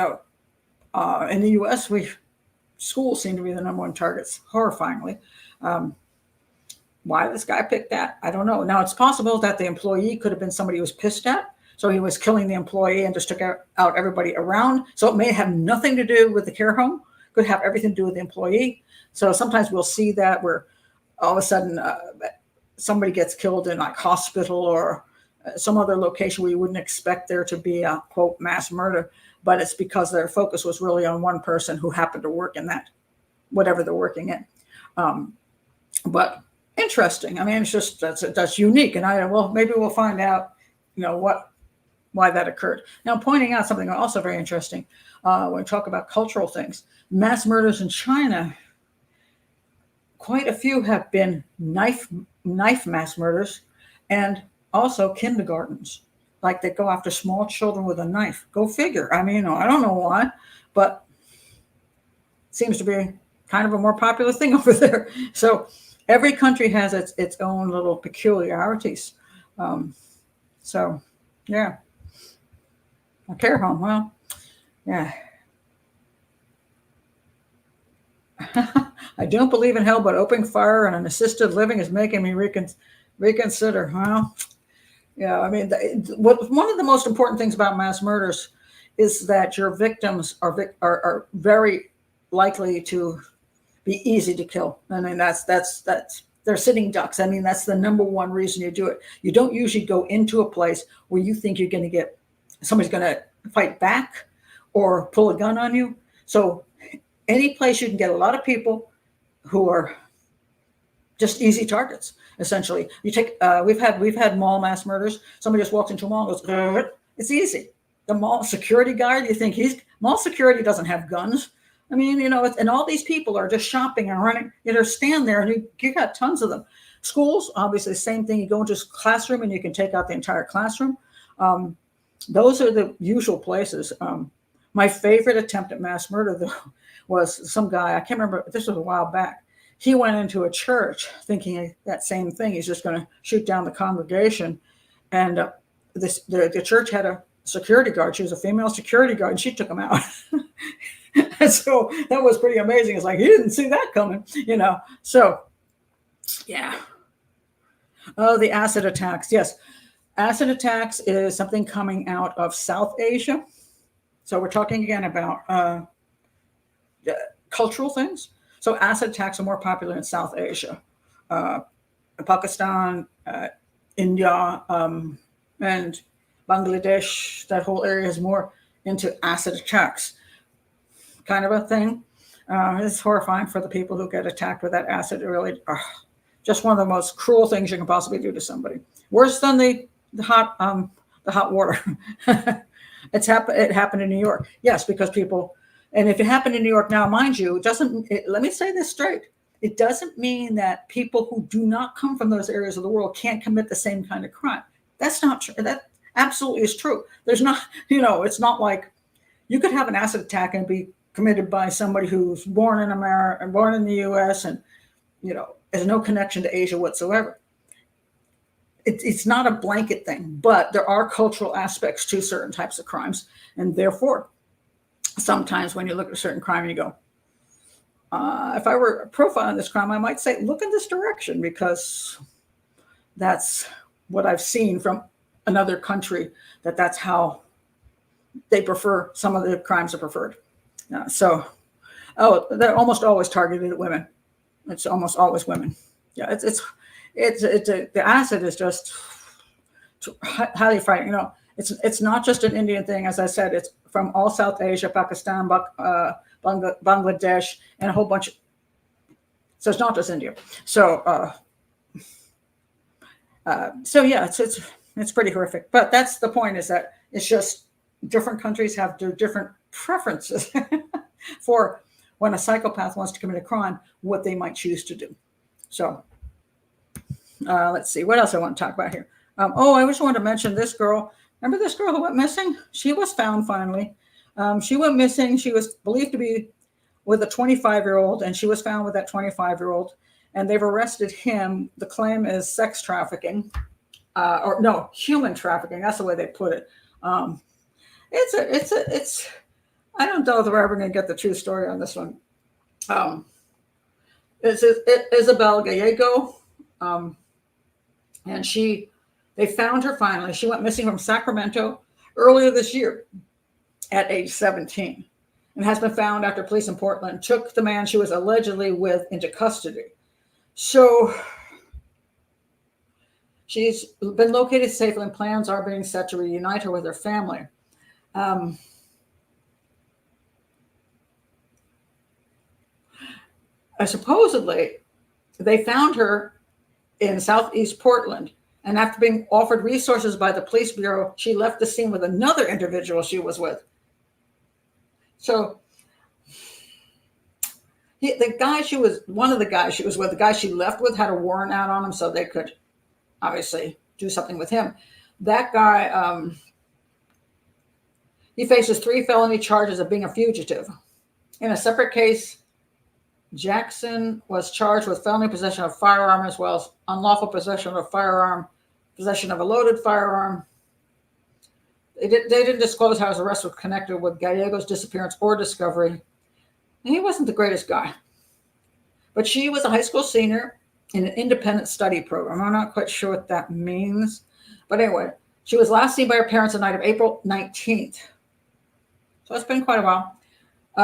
the U.S., schools seem to be the number one targets, horrifyingly. Why this guy picked that, I don't know. Now, it's possible that the employee could have been somebody who was pissed at, so he was killing the employee and just took out everybody around. So it may have nothing to do with the care home, could have everything to do with the employee. So sometimes we'll see that where all of a sudden somebody gets killed in like hospital or some other location where you wouldn't expect there to be a, quote, mass murder, but it's because their focus was really on one person who happened to work in that, whatever they're working in. But interesting. I mean, it's just, that's unique. And maybe we'll find out, why that occurred. Now, pointing out something also very interesting, when we talk about cultural things, mass murders in China, quite a few have been knife mass murders, and also kindergartens. Like they go after small children with a knife. Go figure. I mean, I don't know why, but it seems to be kind of a more popular thing over there. So every country has its own little peculiarities. So, yeah. A care home, well, yeah. I don't believe in hell, but opening fire on an assisted living is making me reconsider. Well, yeah, I mean, one of the most important things about mass murders is that your victims are very likely to be easy to kill. I mean, that's they're sitting ducks. I mean, that's the number one reason you do it. You don't usually go into a place where you think you're going to get somebody's going to fight back or pull a gun on you. So any place you can get a lot of people who are just easy targets. Essentially, you take. We've had mall mass murders. Somebody just walks into a mall and goes, it's easy. The mall security guard, you think mall security doesn't have guns. I mean, and all these people are just shopping and running. Stand there and you got tons of them. Schools, obviously, the same thing. You go into a classroom and you can take out the entire classroom. Those are the usual places. My favorite attempt at mass murder, though, was some guy, I can't remember, this was a while back. He went into a church thinking that same thing. He's just going to shoot down the congregation. And the church had a security guard. She was a female security guard, and she took him out. And so that was pretty amazing. It's like, he didn't see that coming, So, yeah. Oh, the acid attacks. Yes. Acid attacks is something coming out of South Asia. So we're talking again about cultural things. So acid attacks are more popular in South Asia, Pakistan, India, and Bangladesh. That whole area is more into acid attacks, kind of a thing. It's horrifying for the people who get attacked with that acid. It really, just one of the most cruel things you can possibly do to somebody. Worse than the hot water. It happened in New York. Yes, because people. And if it happened in New York now, mind you, let me say this straight. It doesn't mean that people who do not come from those areas of the world can't commit the same kind of crime. That's not true. That absolutely is true. There's not, it's not like you could have an acid attack and be committed by somebody who's born in America and born in the US and, has no connection to Asia whatsoever. It's not a blanket thing, but there are cultural aspects to certain types of crimes. And therefore, sometimes when you look at a certain crime and you go, if I were profiling this crime, I might say, look in this direction, because that's what I've seen from another country, that's how they prefer, some of the crimes are preferred. They're almost always targeted at women. It's almost always women. Yeah, the acid is just highly frightening. It's not just an Indian thing. As I said, it's from all South Asia, Pakistan, Bangladesh, and a whole bunch. So it's not just India. So yeah, it's pretty horrific. But that's the point, is that it's just different countries have their different preferences for when a psychopath wants to commit a crime, what they might choose to do. So let's see, what else I want to talk about here. I just wanted to mention this girl. Remember this girl who went missing? She was found finally. She went missing. She was believed to be with a 25-year-old, and she was found with that 25-year-old, and they've arrested him. The claim is sex trafficking, or no, human trafficking. That's the way they put it. It's. I don't know if we're ever going to get the true story on this one. It's Isabel Gallego, and they found her finally. She went missing from Sacramento earlier this year at age 17, and has been found after police in Portland took the man she was allegedly with into custody. So she's been located safely, and plans are being set to reunite her with her family. Supposedly, they found her in Southeast Portland, and after being offered resources by the police bureau, she left the scene with another individual she was with. So the guy she was with, the guy she left with, had a warrant out on him, so they could obviously do something with him. That guy, he faces 3 felony charges of being a fugitive. In a separate case, Jackson was charged with felony possession of firearm, as well as unlawful possession of a firearm, possession of a loaded firearm. They didn't disclose how his arrest was connected with Gallego's disappearance or discovery. And he wasn't the greatest guy. But she was a high school senior in an independent study program. I'm not quite sure what that means. But anyway, she was last seen by her parents the night of April 19th. So it's been quite a while.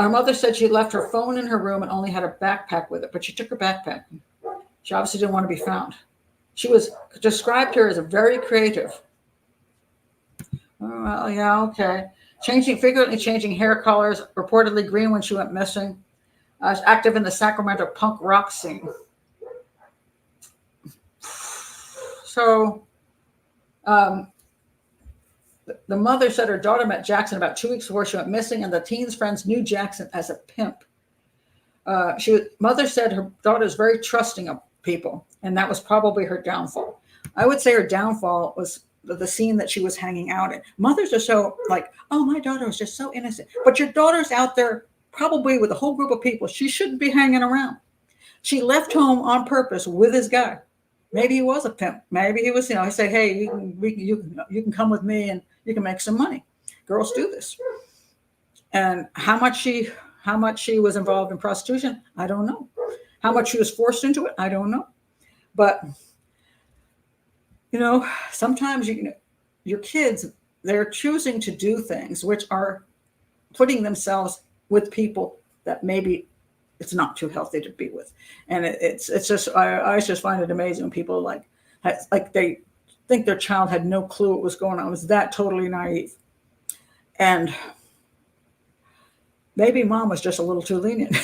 Her mother said she left her phone in her room and only had a backpack with it, but she took her backpack. She obviously didn't want to be found. She was described her as a very creative. Oh, well, yeah, okay. Frequently changing hair colors, reportedly green when she went missing. Was active in the Sacramento punk rock scene. So, the mother said her daughter met Jackson about 2 weeks before she went missing, and the teen's friends knew Jackson as a pimp. Mother said her daughter was very trusting of people, and that was probably her downfall. I would say her downfall was the scene that she was hanging out in. Mothers are so like, oh, my daughter was just so innocent. But your daughter's out there probably with a whole group of people. She shouldn't be hanging around. She left home on purpose with this guy. Maybe he was a pimp. Maybe he was, he said, hey, you can come with me and you can make some money. Girls do this. And how much she was involved in prostitution, I don't know. How much she was forced into it, I don't know. But, sometimes your kids, they're choosing to do things which are putting themselves with people that maybe it's not too healthy to be with. And it's just, I just find it amazing when people like they think their child had no clue what was going on. It was that totally naive. And maybe mom was just a little too lenient,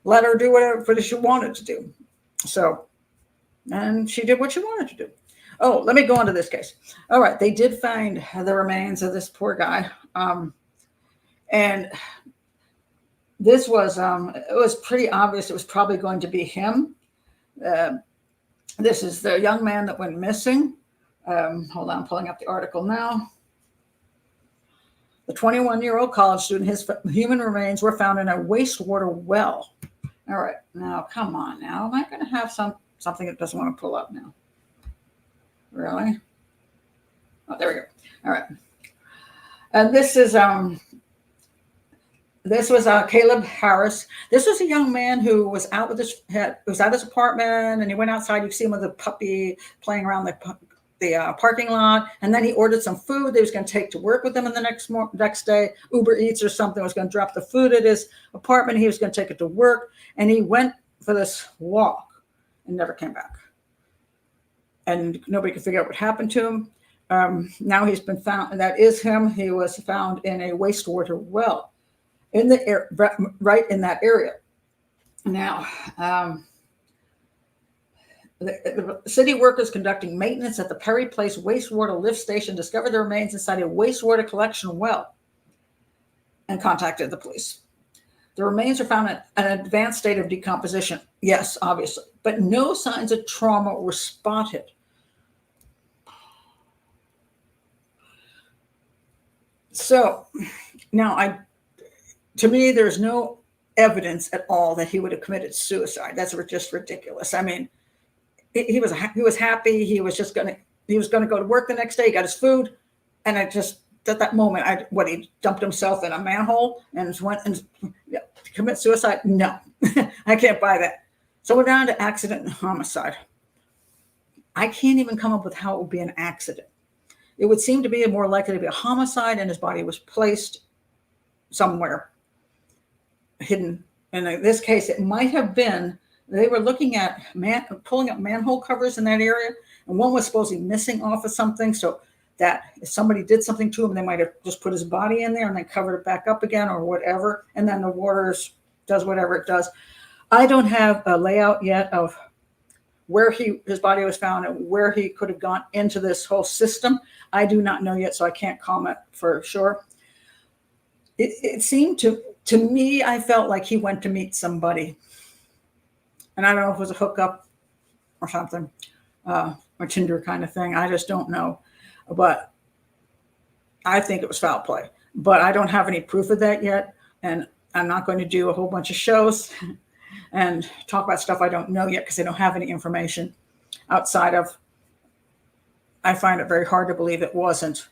let her do whatever she wanted to do. So, and she did what she wanted to do. Oh, let me go on to this case. All right. They did find the remains of this poor guy. And this was, it was pretty obvious it was probably going to be him. This is the young man that went missing. Hold on, I'm pulling up the article now. The 21-year-old college student, his human remains were found in a wastewater well. All right, now, come on now. Am I going to have something that doesn't want to pull up now? Really? Oh, there we go. All right. And this is, Caleb Harris. This was a young man who was out with was at his apartment, and he went outside. You see him with a puppy playing around the parking lot, and then he ordered some food that he was going to take to work with him in the next day. Uber Eats or something was going to drop the food at his apartment. He was going to take it to work, and he went for this walk and never came back. And nobody could figure out what happened to him. Now he's been found, and that is him. He was found in a wastewater well in the air, right in that area. Now, the city workers conducting maintenance at the Perry Place wastewater lift station discovered the remains inside a wastewater collection well and contacted the police. The remains are found in an advanced state of decomposition. Yes, obviously, but no signs of trauma were spotted. So now to me, there's no evidence at all that he would have committed suicide. That's just ridiculous. I mean, he was happy. He was going to go to work the next day. He got his food. And at that moment, he dumped himself in a manhole and went and commit suicide? No, I can't buy that. So we're down to accident and homicide. I can't even come up with how it would be an accident. It would seem to be more likely to be a homicide, and his body was placed somewhere hidden. And in this case, it might have been, they were looking at pulling up manhole covers in that area, and one was supposedly missing off of something, so that if somebody did something to him, they might have just put his body in there and then covered it back up again or whatever, and then the water does whatever it does. I don't have a layout yet of where his body was found and where he could have gone into this whole system. I do not know yet, so I can't comment for sure. It seemed to me, I felt like he went to meet somebody. And I don't know if it was a hookup or something, or Tinder kind of thing. I just don't know. But I think it was foul play. But I don't have any proof of that yet. And I'm not going to do a whole bunch of shows and talk about stuff I don't know yet because I don't have any information outside of, I find it very hard to believe it wasn't.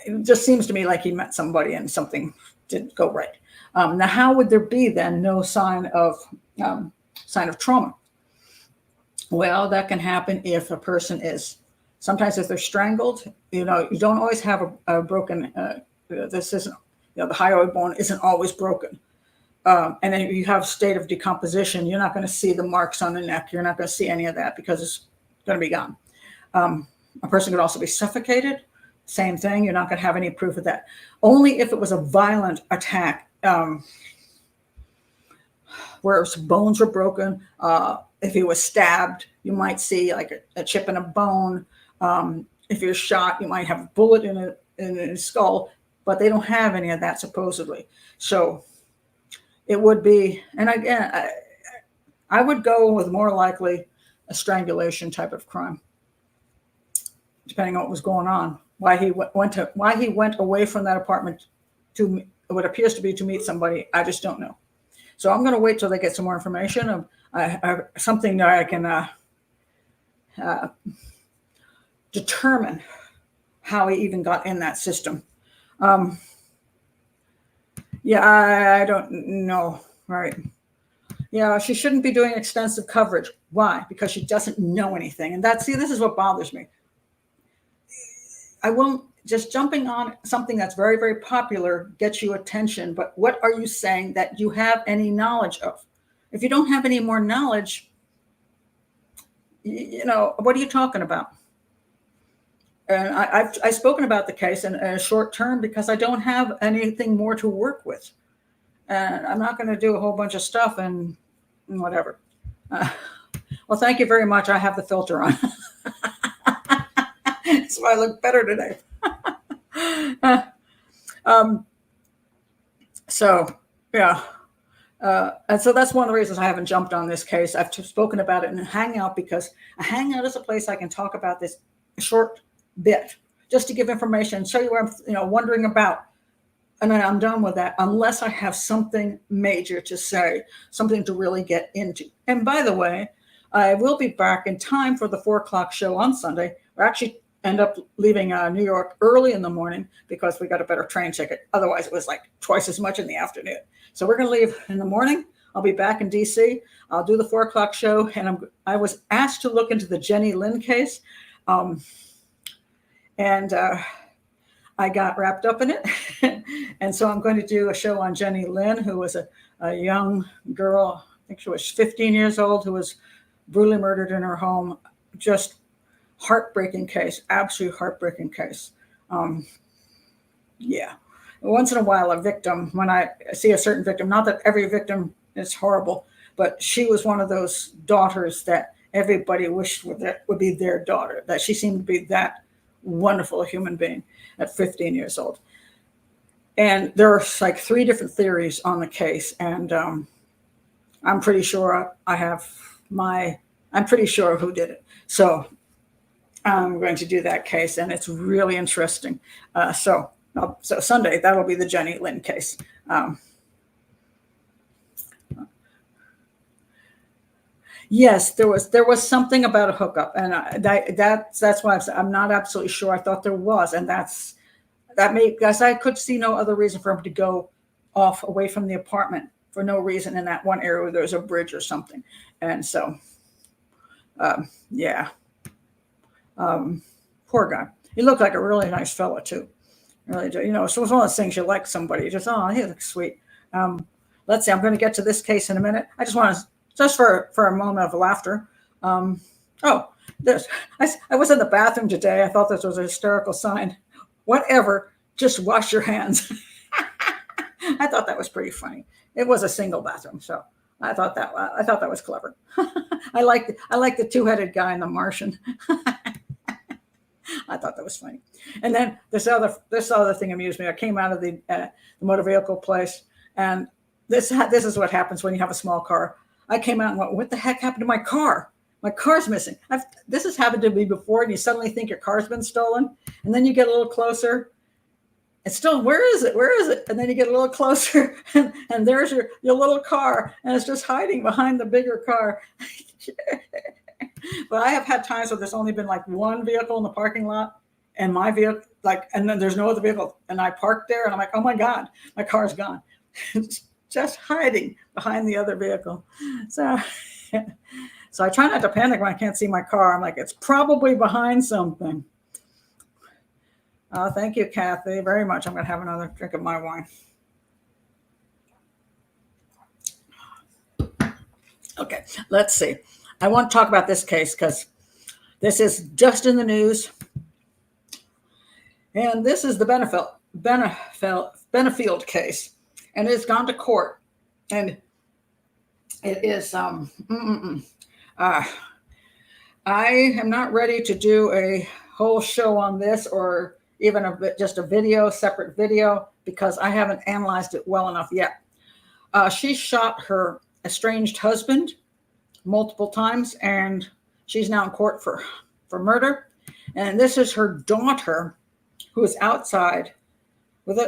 It just seems to me like he met somebody and something didn't go right. Now, how would there be then no sign of trauma? Well, that can happen if a person is, sometimes if they're strangled, you don't always have a broken, this isn't, the hyoid bone isn't always broken. And then if you have state of decomposition, you're not going to see the marks on the neck. You're not going to see any of that because it's going to be gone. A person could also be suffocated. Same thing. You're not going to have any proof of that. Only if it was a violent attack, where bones were broken. If he was stabbed, you might see like a chip in a bone. If you're shot, you might have a bullet in his skull, but they don't have any of that supposedly. So it would be, and again, I would go with more likely a strangulation type of crime, depending on what was going on. Why he went away from that apartment to what appears to be to meet somebody, I just don't know. So I'm going to wait till they get some more information of something that I can determine how he even got in that system. Yeah, I don't know. Right. Yeah, she shouldn't be doing extensive coverage. Why? Because she doesn't know anything. And this is what bothers me. I won't just jumping on something that's very, very popular gets you attention. But what are you saying that you have any knowledge of? If you don't have any more knowledge, what are you talking about? And I've spoken about the case in a short term because I don't have anything more to work with. And I'm not going to do a whole bunch of stuff and whatever. Well, thank you very much. I have the filter on. That's why I look better today. So, yeah. And so that's one of the reasons I haven't jumped on this case. I've spoken about it in a Hangout because a Hangout is a place I can talk about this short bit just to give information and show you where I'm wondering about. And then I'm done with that unless I have something major to say, something to really get into. And by the way, I will be back in time for the 4:00 show on Sunday. We're actually end up leaving New York early in the morning because we got a better train ticket. Otherwise, it was like twice as much in the afternoon. So we're going to leave in the morning. I'll be back in DC. I'll do the 4:00 show. And I was asked to look into the Jenny Lynn case. I got wrapped up in it. And so I'm going to do a show on Jenny Lynn, who was a young girl, I think she was 15 years old, who was brutally murdered in her home. Just heartbreaking case, absolute heartbreaking case. Yeah. Once in a while, a victim, when I see a certain victim, not that every victim is horrible, but she was one of those daughters that everybody wished would be their daughter, that she seemed to be that wonderful a human being at 15 years old. And there are like 3 different theories on the case. And I'm pretty sure I'm pretty sure who did it. So I'm going to do that case, and it's really interesting. So Sunday, that'll be the Jenny Lynn case. Yes, there was something about a hookup, and that's why I'm not absolutely sure. I thought there was, and because I could see no other reason for him to go off away from the apartment for no reason in that one area where there's a bridge or something. And so, yeah. Poor guy. He looked like a really nice fella too. Really do. So it's one of those things you like somebody. Just, oh, he looks sweet. Let's see. I'm going to get to this case in a minute. I just want to, just for a moment of laughter. I was in the bathroom today. I thought this was a hysterical sign. Whatever. Just wash your hands. I thought that was pretty funny. It was a single bathroom, so I thought that was clever. I like the 2-headed guy in The Martian. I thought that was funny. And then this other thing amused me. I came out of the motor vehicle place, and this is what happens when you have a small car. I came out and went, what the heck happened to my car? My car's missing. This has happened to me before, and you suddenly think your car's been stolen, and then you get a little closer. It's still, where is it? Where is it? And then you get a little closer, and there's your little car, and it's just hiding behind the bigger car. But I have had times where there's only been like one vehicle in the parking lot, and my vehicle, and then there's no other vehicle, and I parked there, and I'm like, oh my God, my car's gone. It's just hiding behind the other vehicle. So I try not to panic when I can't see my car. I'm like, it's probably behind something. Thank you, Kathy, very much. I'm going to have another drink of my wine. Okay, let's see. I want to talk about this case because this is just in the news. And this is the Benefield case. And it's gone to court. And it is, I am not ready to do a whole show on this or even just a video, separate video, because I haven't analyzed it well enough yet. She shot her estranged husband multiple times, and she's now in court for murder. And this is her daughter, who is outside with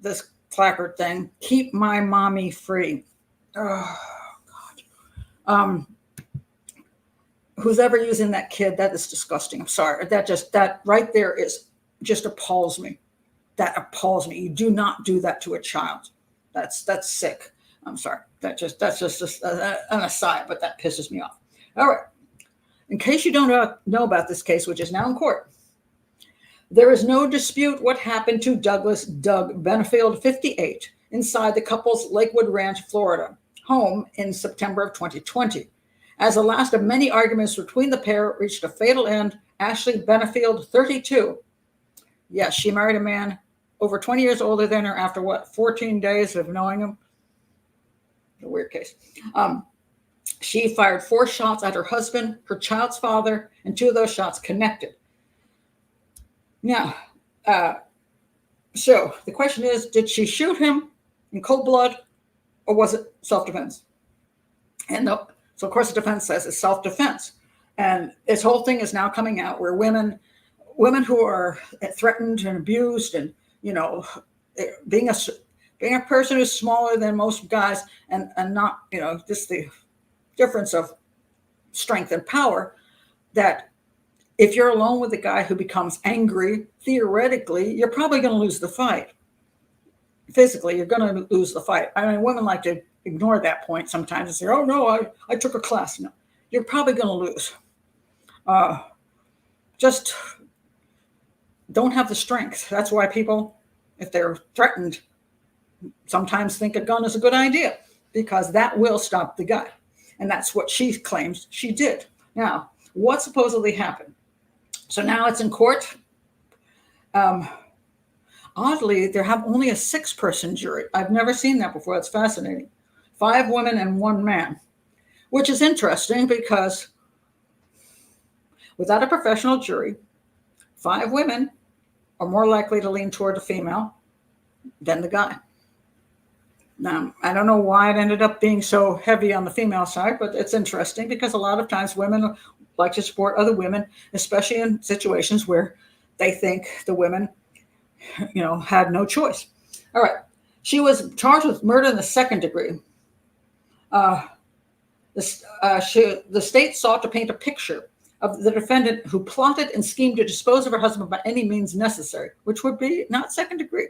this placard thing, "Keep my mommy free." Oh God. Who's ever using that kid, that is disgusting. I'm sorry. That right there just appalls me. That appalls me. You do not do that to a child. That's sick. I'm sorry. That's just an aside, but that pisses me off. All right. In case you don't know about this case, which is now in court, there is no dispute what happened to Douglas Doug Benefield, 58, inside the couple's Lakewood Ranch, Florida, home in September of 2020. As the last of many arguments between the pair reached a fatal end, Ashley Benefield, 32. Yes, she married a man over 20 years older than her after 14 days of knowing him? A weird case. She fired 4 shots at her husband, her child's father, and 2 of those shots connected. Now, so the question is, did she shoot him in cold blood, or was it self-defense? And so of course the defense says it's self-defense. And this whole thing is now coming out where women who are threatened and abused and, being a person who's smaller than most guys and not, just the difference of strength and power, that if you're alone with a guy who becomes angry, theoretically, you're probably going to lose the fight. Physically, you're going to lose the fight. I mean, women like to ignore that point sometimes and say, "Oh, no, I took a class." No, you're probably going to lose. Just don't have the strength. That's why people, if they're threatened, sometimes think a gun is a good idea, because that will stop the guy. And that's what she claims she did. Now, what supposedly happened? So now it's in court. Oddly, there have only a 6-person jury. I've never seen that before. That's fascinating. 5 women and 1 man, which is interesting because without a professional jury, 5 women are more likely to lean toward the female than the guy. Now, I don't know why it ended up being so heavy on the female side, but it's interesting because a lot of times women like to support other women, especially in situations where they think the women, had no choice. All right. She was charged with murder in the 2nd degree. The state sought to paint a picture of the defendant who plotted and schemed to dispose of her husband by any means necessary, which would be not 2nd degree.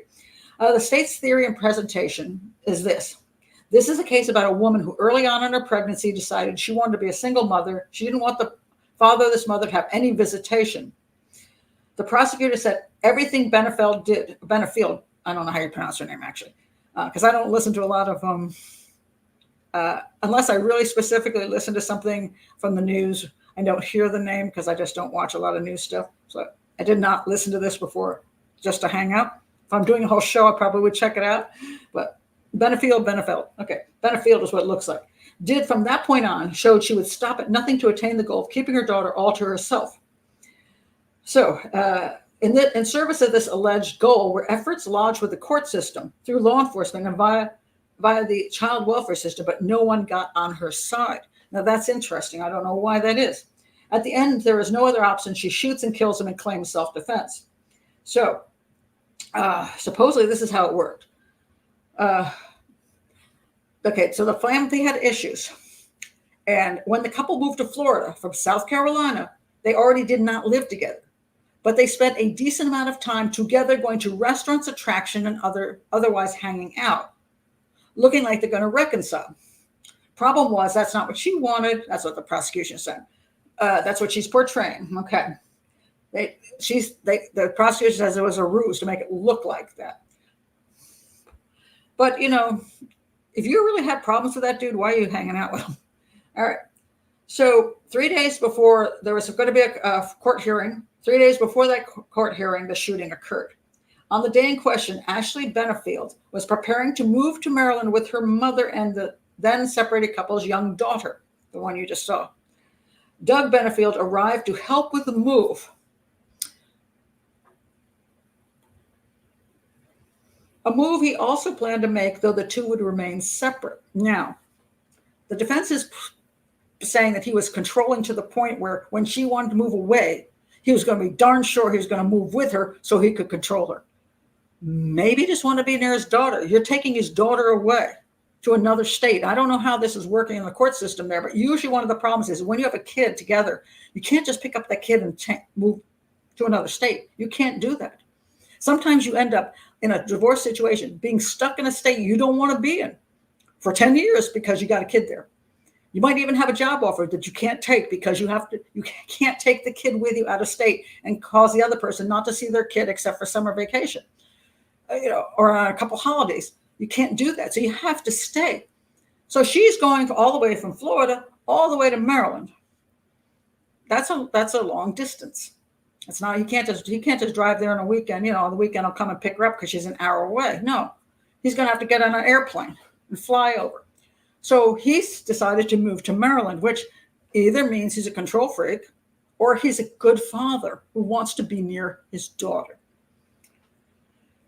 The state's theory and presentation is this. This is a case about a woman who early on in her pregnancy decided she wanted to be a single mother. She didn't want the father of this mother to have any visitation. The prosecutor said everything Benefield did, Benefield, I don't know how you pronounce her name actually, because I don't listen to a lot of, unless I really specifically listen to something from the news, I don't hear the name because I just don't watch a lot of news stuff. So I did not listen to this before just to hang out. If I'm doing a whole show, I probably would check it out. But Benefield. Okay, Benefield is what it looks like. Did from that point on, showed she would stop at nothing to attain the goal of keeping her daughter all to herself. So in service of this alleged goal were efforts lodged with the court system through law enforcement and via the child welfare system, but no one got on her side. Now that's interesting. I don't know why that is. At the end, there is no other option. She shoots and kills him and claims self-defense. So supposedly this is how it worked. Okay, so the family had issues. And when the couple moved to Florida from South Carolina, they already did not live together. But they spent a decent amount of time together going to restaurants, attraction, and otherwise hanging out, looking like they're going to reconcile. Problem was, that's not what she wanted. That's what the prosecution said. That's what she's portraying. Okay. The prosecutor says it was a ruse to make it look like that. But, if you really had problems with that dude, why are you hanging out with him? All right. So 3 days before there was going to be a court hearing, 3 days before that court hearing, the shooting occurred. On the day in question, Ashley Benefield was preparing to move to Maryland with her mother and the then separated couple's young daughter, the one you just saw. Doug Benefield arrived to help with the move. A move he also planned to make, though the two would remain separate. Now, the defense is saying that he was controlling to the point where when she wanted to move away, he was going to be darn sure he was going to move with her so he could control her. Maybe just want to be near his daughter. You're taking his daughter away to another state. I don't know how this is working in the court system there, but usually one of the problems is when you have a kid together, you can't just pick up that kid and move to another state. You can't do that. Sometimes you end up in a divorce situation being stuck in a state you don't want to be in for 10 years because you got a kid there. You might even have a job offer that you can't take because you can't take the kid with you out of state and cause the other person not to see their kid except for summer vacation, or on a couple holidays. You can't do that. So you have to stay. So she's going all the way from Florida all the way to Maryland. That's a long distance. It's not, he can't just drive there on a weekend, on the weekend I'll come and pick her up because she's an hour away. No, he's going to have to get on an airplane and fly over. So he's decided to move to Maryland, which either means he's a control freak or he's a good father who wants to be near his daughter.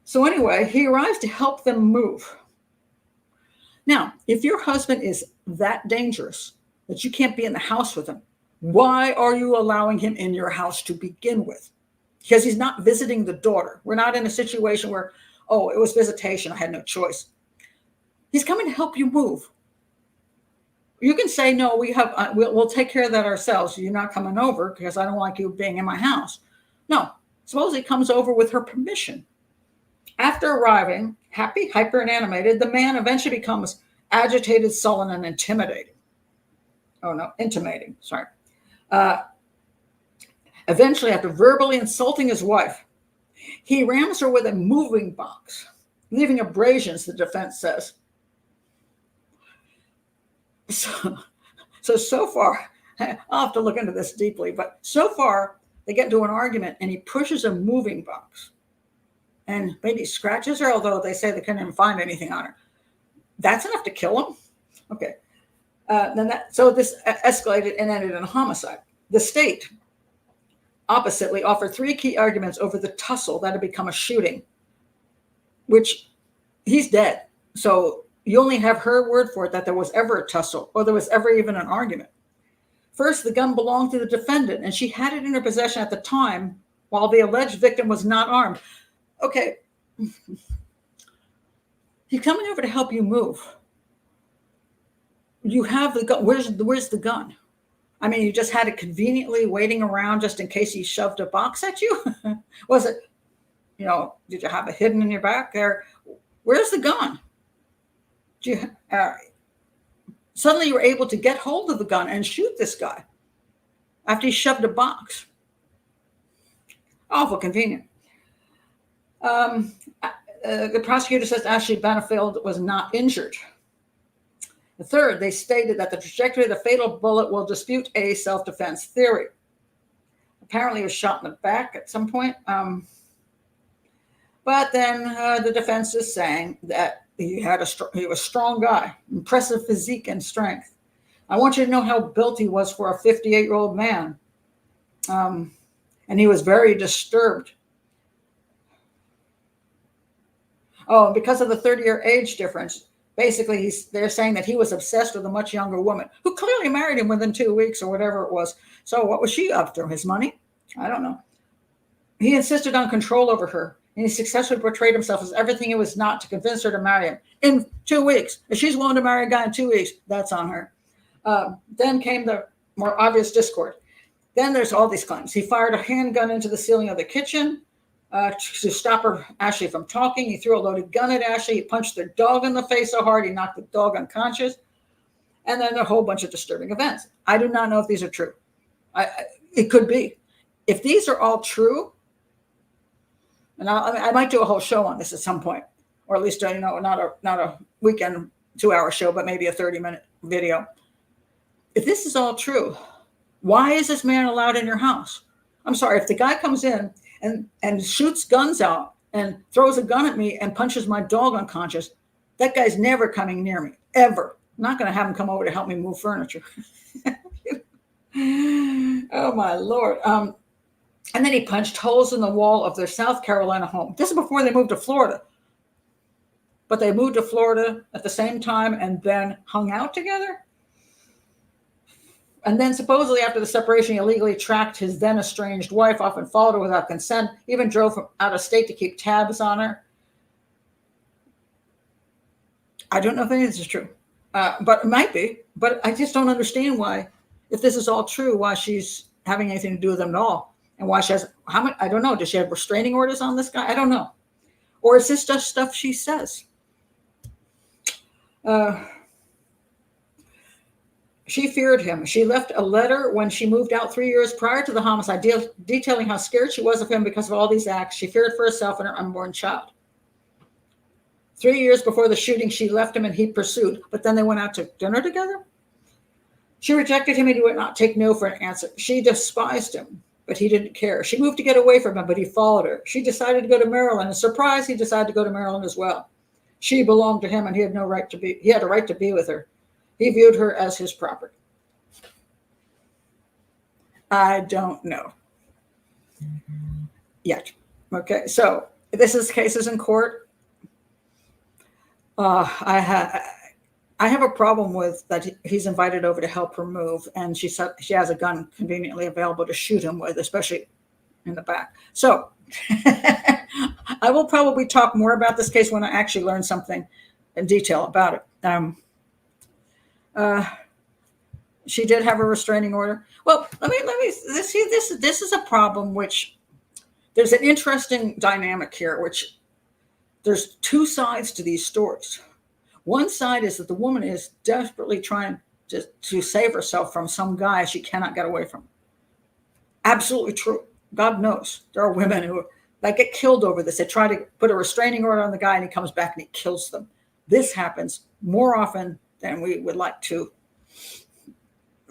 So anyway, he arrives to help them move. Now, if your husband is that dangerous that you can't be in the house with him, why are you allowing him in your house to begin with? Because he's not visiting the daughter. We're not in a situation where, it was visitation, I had no choice. He's coming to help you move. You can say, no, we'll take care of that ourselves. You're not coming over because I don't like you being in my house. No, suppose he comes over with her permission. After arriving, happy, hyper, and animated, the man eventually becomes agitated, sullen, and intimidating. Intimating, sorry. Eventually, after verbally insulting his wife, he rams her with a moving box, leaving abrasions, the defense says. So far, I'll have to look into this deeply, but so far, they get into an argument, and he pushes a moving box and maybe scratches her, although they say they couldn't even find anything on her. That's enough to kill him? Okay. So this escalated and ended in a homicide. The state, oppositely, offered 3 key arguments over the tussle that had become a shooting, which he's dead. So you only have her word for it that there was ever a tussle or there was ever even an argument. First, the gun belonged to the defendant, and she had it in her possession at the time while the alleged victim was not armed. Okay. He's coming over to help you move. You have the gun. Where's the gun? I mean, you just had it conveniently waiting around just in case he shoved a box at you? Was it, did you have it hidden in your back there? Where's the gun? Suddenly you were able to get hold of the gun and shoot this guy after he shoved a box. Awful convenient. The prosecutor says Ashley Benefield was not injured. The third, they stated that the trajectory of the fatal bullet will dispute a self-defense theory. Apparently he was shot in the back at some point. But then the defense is saying that he was a strong guy, impressive physique and strength. I want you to know how built he was for a 58-year-old man. And he was very disturbed. Oh, because of the 30-year age difference, basically they're saying that he was obsessed with a much younger woman who clearly married him within 2 weeks or whatever it was. So what was she up to? His money? I don't know. He insisted on control over her, and he successfully portrayed himself as everything he was not to convince her to marry him in 2 weeks. If she's willing to marry a guy in 2 weeks, that's on her. Then came the more obvious discord. Then there's all these claims. He fired a handgun into the ceiling of the kitchen to stop Ashley from talking. He threw a loaded gun at Ashley. He punched their dog in the face so hard he knocked the dog unconscious. And then a whole bunch of disturbing events. I do not know if these are true. It could be. if these are all true, and I might do a whole show on this at some point, or at least, not a weekend 2-hour show, but maybe a 30-minute video. If this is all true, why is this man allowed in your house? I'm sorry, if the guy comes in and shoots guns out and throws a gun at me and punches my dog unconscious, that guy's never coming near me, ever. I'm not going to have him come over to help me move furniture. Oh, my Lord. And then he punched holes in the wall of their South Carolina home. This is before they moved to Florida. But they moved to Florida at the same time and then hung out together. And then supposedly after the separation, he illegally tracked his then estranged wife off and followed her without consent, even drove from out of state to keep tabs on her. I don't know if any of this is true, but it might be. But I just don't understand why, if this is all true, why she's having anything to do with them at all. And why she has, I don't know. Does she have restraining orders on this guy? I don't know. Or is this just stuff she says? She feared him. She left a letter when she moved out 3 years prior to the homicide, detailing how scared she was of him because of all these acts. She feared for herself and her unborn child. 3 years before the shooting, she left him and he pursued, but then they went out to dinner together. She rejected him and he would not take no for an answer. She despised him, but he didn't care. She moved to get away from him, but he followed her. She decided to go to Maryland. And surprise, he decided to go to Maryland as well. She belonged to him and he had a right to be with her. He viewed her as his property. I don't know yet. Okay, so this is cases in court. I have a problem with that he's invited over to help her move, and she has a gun conveniently available to shoot him with, especially in the back. So I will probably talk more about this case when I actually learn something in detail about it. She did have a restraining order. Well, let me see. This is a problem which there's an interesting dynamic here, which there's two sides to these stories. One side is that the woman is desperately trying to save herself from some guy she cannot get away from. Absolutely true. God knows there are women who get killed over this. They try to put a restraining order on the guy and he comes back and he kills them. This happens more often than we would like to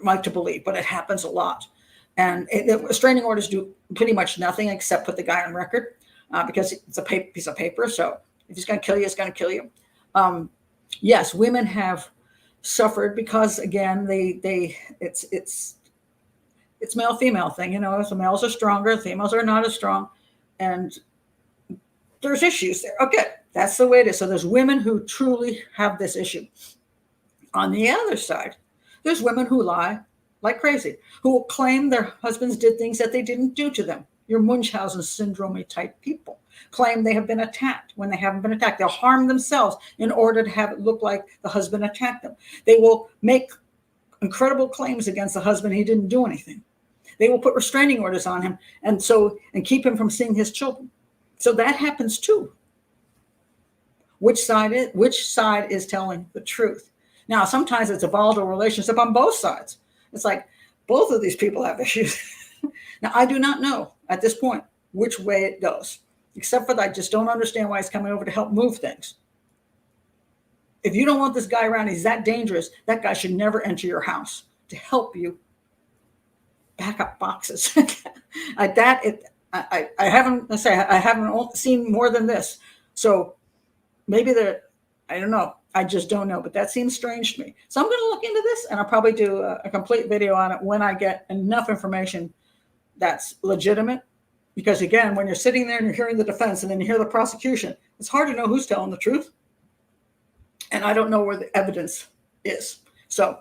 believe, but it happens a lot. And the restraining orders do pretty much nothing except put the guy on record because it's a piece of paper. So if he's going to kill you, he's going to kill you. Yes, women have suffered because, again, it's male-female thing. So males are stronger, females are not as strong, and there's issues there. Okay, that's the way it is. So there's women who truly have this issue. On the other side, there's women who lie like crazy, who will claim their husbands did things that they didn't do to them. Your Munchausen syndrome type people claim they have been attacked when they haven't been attacked. They'll harm themselves in order to have it look like the husband attacked them. They will make incredible claims against the husband. He didn't do anything. They will put restraining orders on him and keep him from seeing his children. So that happens too. Which side is telling the truth? Now, sometimes it's a volatile relationship on both sides. It's like both of these people have issues. Now, I do not know at this point which way it goes, except for that I just don't understand why he's coming over to help move things. If you don't want this guy around, he's that dangerous, that guy should never enter your house to help you pack up boxes. Like that, I haven't seen more than this. So maybe I don't know. I just don't know, but that seems strange to me. So I'm going to look into this, and I'll probably do a complete video on it when I get enough information that's legitimate. Because again, when you're sitting there and you're hearing the defense and then you hear the prosecution, it's hard to know who's telling the truth. And I don't know where the evidence is. So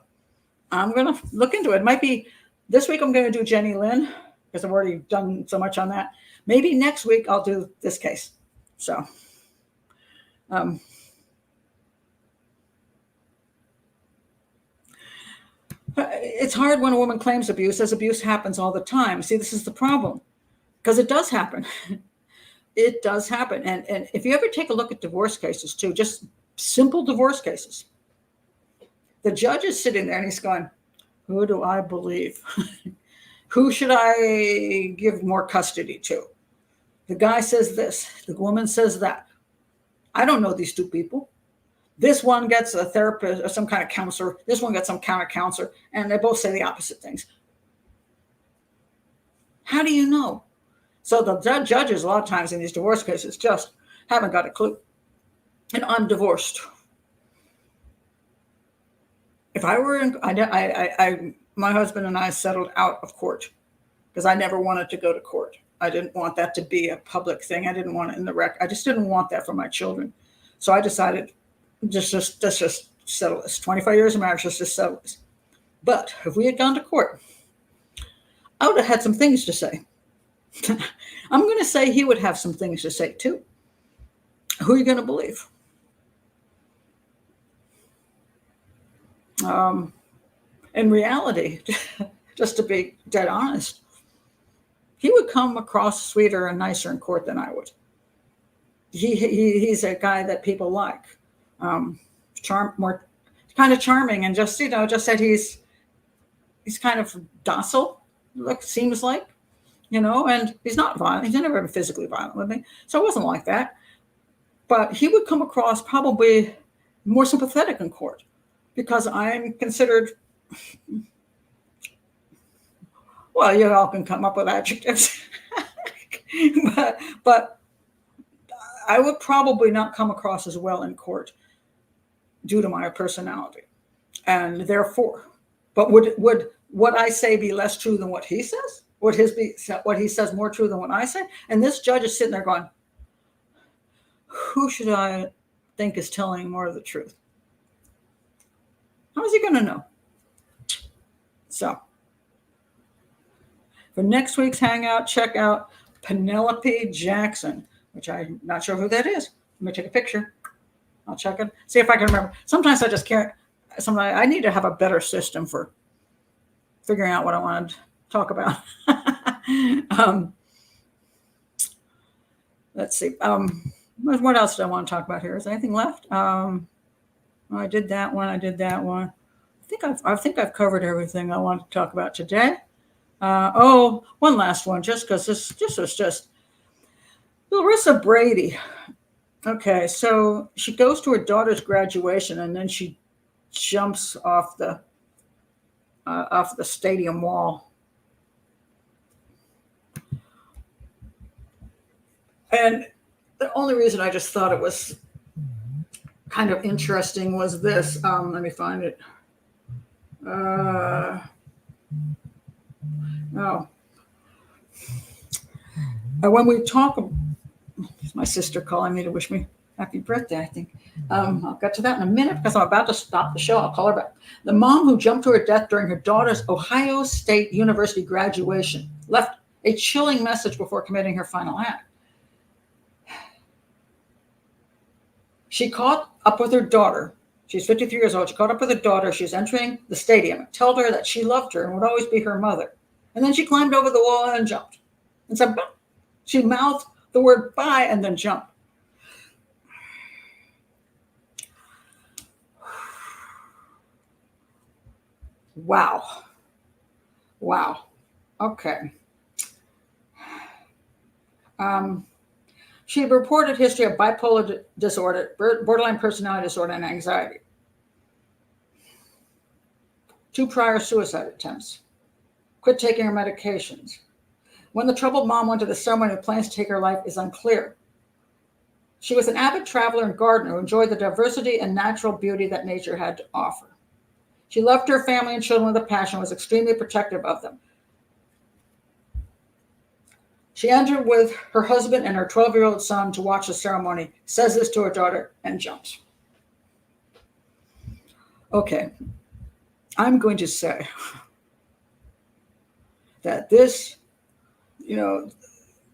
I'm going to look into it. It might be this week I'm going to do Jenny Lynn because I've already done so much on that. Maybe next week I'll do this case. So it's hard when a woman claims abuse, as abuse happens all the time. See, this is the problem, because it does happen. It does happen. And if you ever take a look at divorce cases too, just simple divorce cases, the judge is sitting there and he's going, who do I believe? Who should I give more custody to? The guy says this, the woman says that. I don't know these two people. This one gets a therapist or some kind of counselor. This one gets some kind of counselor, and they both say the opposite things. How do you know? So the judges, a lot of times in these divorce cases, just haven't got a clue. And I'm divorced. If I were in, my husband and I settled out of court because I never wanted to go to court. I didn't want that to be a public thing. I didn't want it in the record. I just didn't want that for my children. So I decided, let's just settle this. 25 years of marriage, let's just settle this. But if we had gone to court, I would have had some things to say. I'm going to say he would have some things to say too. Who are you going to believe? In reality, just to be dead honest, he would come across sweeter and nicer in court than I would. He's a guy that people like, more kind of charming, and just said he's kind of docile. Seems like, and he's not violent. He's never been physically violent with me, so it wasn't like that. But he would come across probably more sympathetic in court because I'm considered. Well, you all can come up with adjectives, but I would probably not come across as well in court due to my personality, and therefore, but would what I say be less true than what he says? Would what he says more true than what I say? And this judge is sitting there going, who should I think is telling more of the truth? How is he going to know? So for next week's Hangout, check out Penelope Jackson, which I'm not sure who that is. Let me take a picture. I'll check it. See if I can remember. Sometimes I just can't. Sometimes I need to have a better system for figuring out what I want to talk about. Let's see. What else do I want to talk about here? Is there anything left? I did that one. I think I've covered everything I want to talk about today. One last one, just because this was just Larissa Brady. Okay, so she goes to her daughter's graduation and then she jumps off the stadium wall. And the only reason I just thought it was kind of interesting was this. Let me find it. When we talk, my sister calling me to wish me happy birthday, I think. I'll get to that in a minute because I'm about to stop the show. I'll call her back. The mom who jumped to her death during her daughter's Ohio State University graduation left a chilling message before committing her final act. She caught up with her daughter. She's 53 years old. She caught up with her daughter. She was entering the stadium and told her that she loved her and would always be her mother. And then she climbed over the wall and jumped. And said, bah. She mouthed the word bye and then jumped. Wow. Okay. She had a reported history of bipolar disorder, borderline personality disorder, and anxiety. 2 prior suicide attempts. Quit taking her medications. When the troubled mom went to the ceremony with plans to take her life is unclear. She was an avid traveler and gardener who enjoyed the diversity and natural beauty that nature had to offer. She loved her family and children with a passion and was extremely protective of them. She entered with her husband and her 12-year-old son to watch the ceremony, says this to her daughter, and jumps. Okay, I'm going to say that this,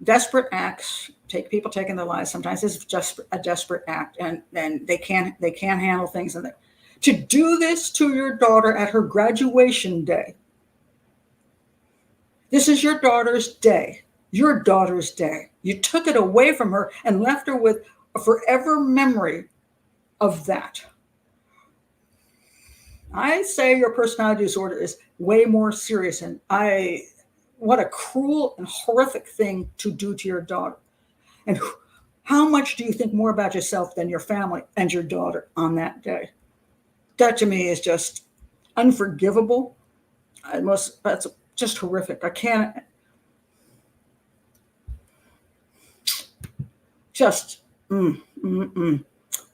desperate acts, people taking their lives, sometimes this is just a desperate act, and they can't handle things. And to do this to your daughter at her graduation day, this is your daughter's day. Your daughter's day. You took it away from her and left her with a forever memory of that. I say your personality disorder is way more serious, and what a cruel and horrific thing to do to your daughter. And how much do you think more about yourself than your family and your daughter on that day? That to me is just unforgivable. That's just horrific. I can't just,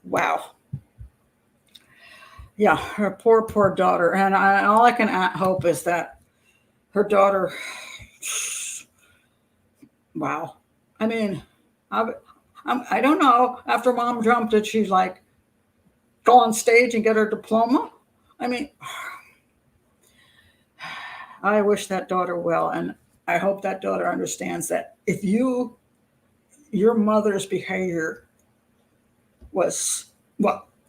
wow. Yeah, her poor daughter. And all I can hope is that her daughter, wow. I mean, I don't know. After mom jumped it, she's like, go on stage and get her diploma. I mean, I wish that daughter well. And I hope that daughter understands that if your mother's behavior was,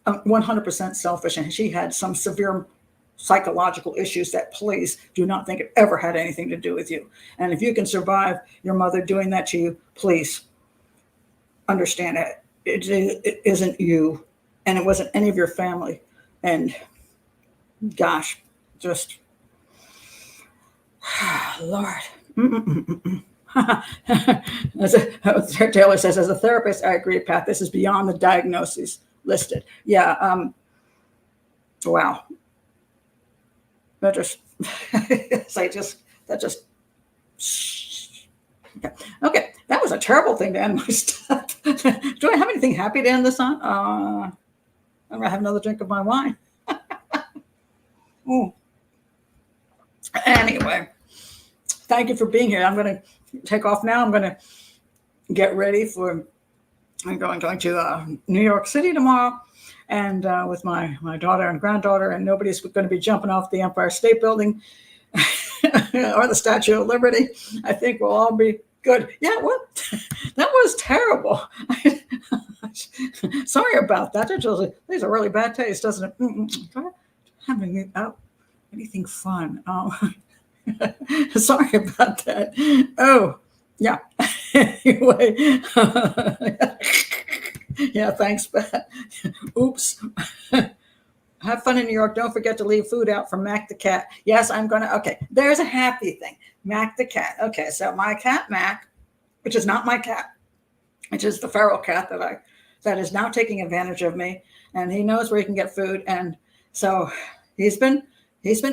100% selfish, and she had some severe psychological issues that please do not think it ever had anything to do with you. And if you can survive your mother doing that to you, please understand it isn't you, and it wasn't any of your family. And gosh, just Lord. Taylor says, as a therapist, I agree, Pat, this is beyond the diagnoses listed. Yeah. Wow. Okay. That was a terrible thing to end my stuff. Do I have anything happy to end this on? I'm gonna have another drink of my wine. Anyway, thank you for being here. I'm gonna take off now. I'm gonna get ready I'm going to New York City tomorrow, and with my daughter and granddaughter, and nobody's going to be jumping off the Empire State Building or the Statue of Liberty. I think we'll all be good. Yeah, what? That was terrible. Sorry about that. These are really bad taste, doesn't it? Having anything fun. Sorry about that. Oh, yeah. Anyway. Yeah, thanks, Pat. Oops. Have fun in New York. Don't forget to leave food out for Mac the cat. Yes, I'm going to. Okay, there's a happy thing. Mac the cat. Okay, so my cat, Mac, which is not my cat, which is the feral cat that is now taking advantage of me, and he knows where he can get food. And so he's been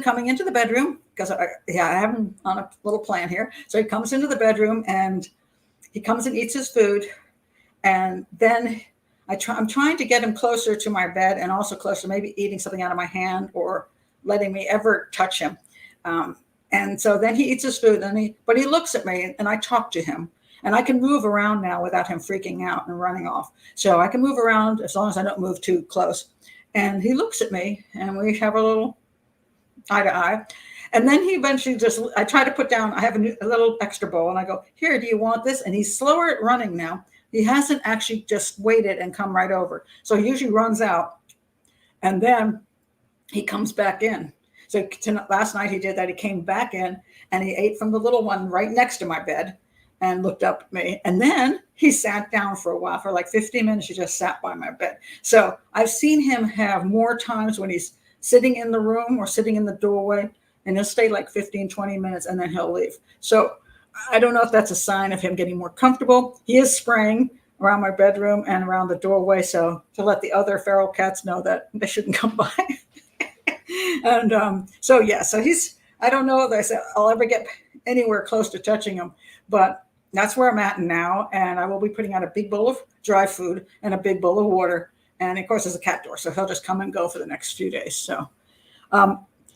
coming into the bedroom because I have him on a little plan here. So he comes into the bedroom and he comes and eats his food, and then I'm trying to get him closer to my bed and also closer, maybe eating something out of my hand or letting me ever touch him. And so then he eats his food, but he looks at me, and I talk to him, and I can move around now without him freaking out and running off. So I can move around as long as I don't move too close. And he looks at me, and we have a little eye to eye. And then he eventually I try to put down, I have a little extra bowl, and I go, here, do you want this? And he's slower at running now. He hasn't actually just waited and come right over. So he usually runs out, and then he comes back in. So last night he did that. He came back in, and he ate from the little one right next to my bed and looked up at me. And then he sat down for a while. For like 15 minutes, he just sat by my bed. So I've seen him have more times when he's sitting in the room or sitting in the doorway, and he'll stay like 15, 20 minutes, and then he'll leave. So I don't know if that's a sign of him getting more comfortable. He is spraying around my bedroom and around the doorway, so to let the other feral cats know that they shouldn't come by. And so I don't know if I'll ever get anywhere close to touching him, but that's where I'm at now. And I will be putting out a big bowl of dry food and a big bowl of water. And of course, there's a cat door, so he'll just come and go for the next few days. So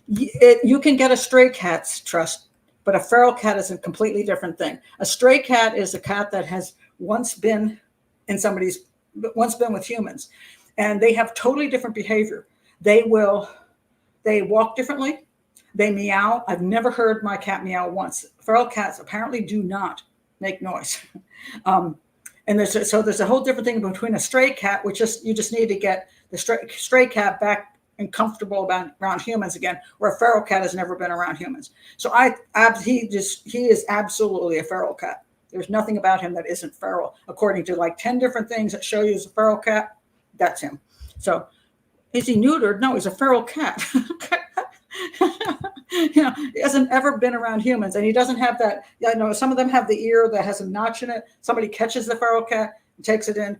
you can get a stray cat's trust, but a feral cat is a completely different thing. A stray cat is a cat that has once been with humans, and they have totally different behavior. They walk differently. They meow. I've never heard my cat meow once. Feral cats apparently do not make noise. And there's a whole different thing between a stray cat, which you just need to get the stray cat back and comfortable around humans again, where a feral cat has never been around humans. So he is absolutely a feral cat. There's nothing about him that isn't feral. According to like 10 different things that show you he's a feral cat, that's him. So is he neutered? No, he's a feral cat. He hasn't ever been around humans, and he doesn't have that. Some of them have the ear that has a notch in it. Somebody catches the feral cat and takes it in.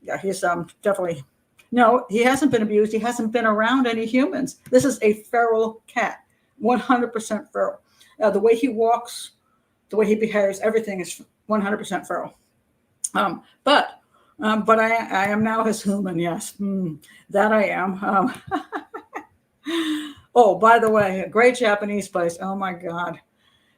Yeah, he's definitely. No, he hasn't been abused. He hasn't been around any humans. This is a feral cat, 100% feral. The way he walks, the way he behaves, everything is 100% feral. But I am now his human. Yes, that I am. Oh, by the way, a great Japanese place. Oh my God.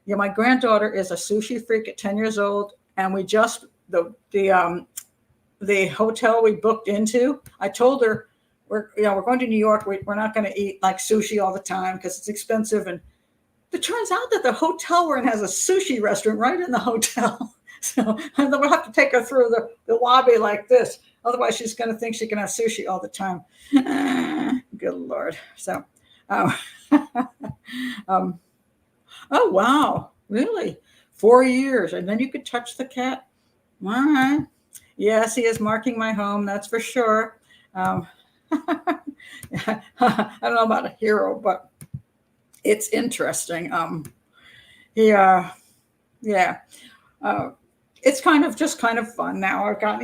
Yeah, my granddaughter is a sushi freak at 10 years old, and we just the hotel we booked into, I told her we're going to New York. We're not going to eat like sushi all the time because it's expensive. And it turns out that the hotel we're in has a sushi restaurant right in the hotel. So and then we'll have to take her through the lobby like this. Otherwise, she's going to think she can have sushi all the time. Good Lord. So, oh, wow. Really? 4 years. And then you could touch the cat. All right. Yes, he is marking my home. That's for sure. I don't know about a hero, but it's interesting. Yeah. It's kind of fun now. I've got,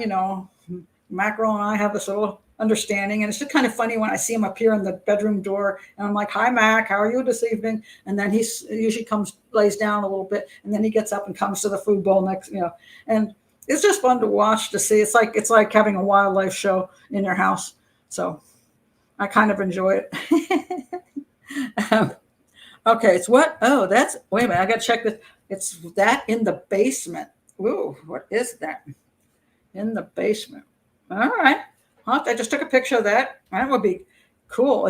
Mackerel and I have this little understanding, and it's just kind of funny when I see him appear in the bedroom door, and I'm like, "Hi, Mac, how are you this evening?" And then he usually lays down a little bit, and then he gets up and comes to the food bowl next, and it's just fun to watch, to see. It's like having a wildlife show in your house. So I kind of enjoy it. Okay, it's what? Oh, wait a minute, I got to check this. It's that in the basement. Ooh, what is that? In the basement. All right. I just took a picture of that. That would be cool.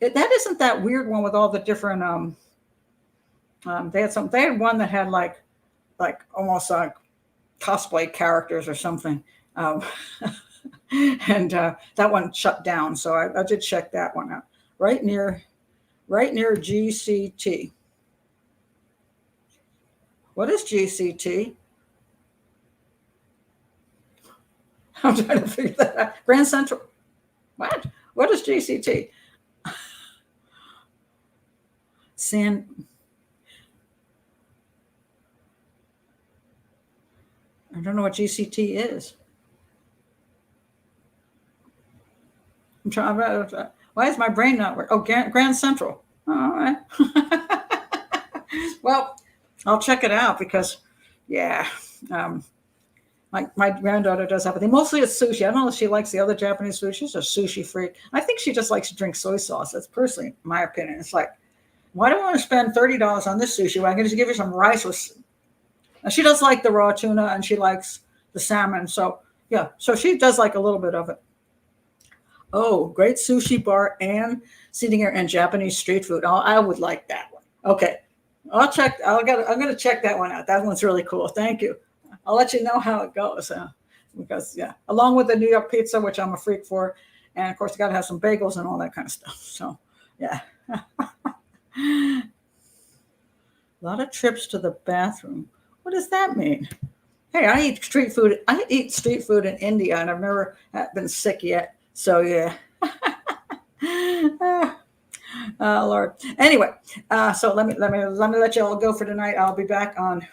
That isn't that weird one with all the different, they had one that had like almost like cosplay characters or something. And that one shut down. So I did check that one out. Right near GCT. What is GCT? I'm trying to figure that out. Grand Central. What? What is GCT? I don't know what GCT is. I'm trying. Why is my brain not working? Oh, Grand Central. All right. Well, I'll check it out because, yeah. My granddaughter does everything. Mostly it's sushi. I don't know if she likes the other Japanese food. She's a sushi freak. I think she just likes to drink soy sauce. That's personally my opinion. It's like, why do I want to spend $30 on this sushi when I can just give her some rice with? She does like the raw tuna and she likes the salmon. So yeah, so she does like a little bit of it. Oh, great sushi bar and seating area and Japanese street food. Oh, I would like that one. Okay, I'm going to check that one out. That one's really cool. Thank you. I'll let you know how it goes. Because, yeah, along with the New York pizza, which I'm a freak for. And, of course, you got to have some bagels and all that kind of stuff. So, yeah. A lot of trips to the bathroom. What does that mean? Hey, I eat street food. I eat street food in India, and I've never been sick yet. So, yeah. Lord. Anyway, so let me let you all go for tonight. I'll be back on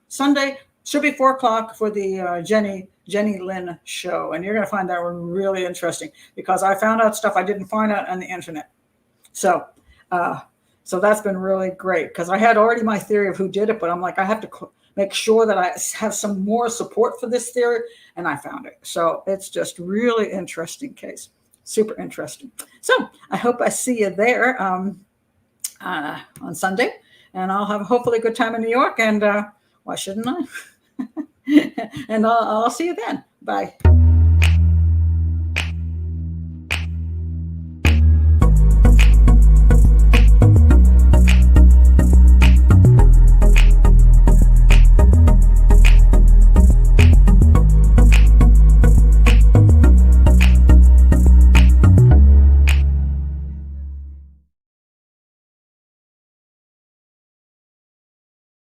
Sunday. Should be 4:00 for the Jenny Lynn show. And you're going to find that one really interesting because I found out stuff I didn't find out on the internet. So that's been really great because I had already my theory of who did it, but I'm like, I have to make sure that I have some more support for this theory. And I found it. So it's just really interesting case. Super interesting. So I hope I see you there on Sunday. And I'll have hopefully a good time in New York. And why shouldn't I? And I'll see you then. Bye.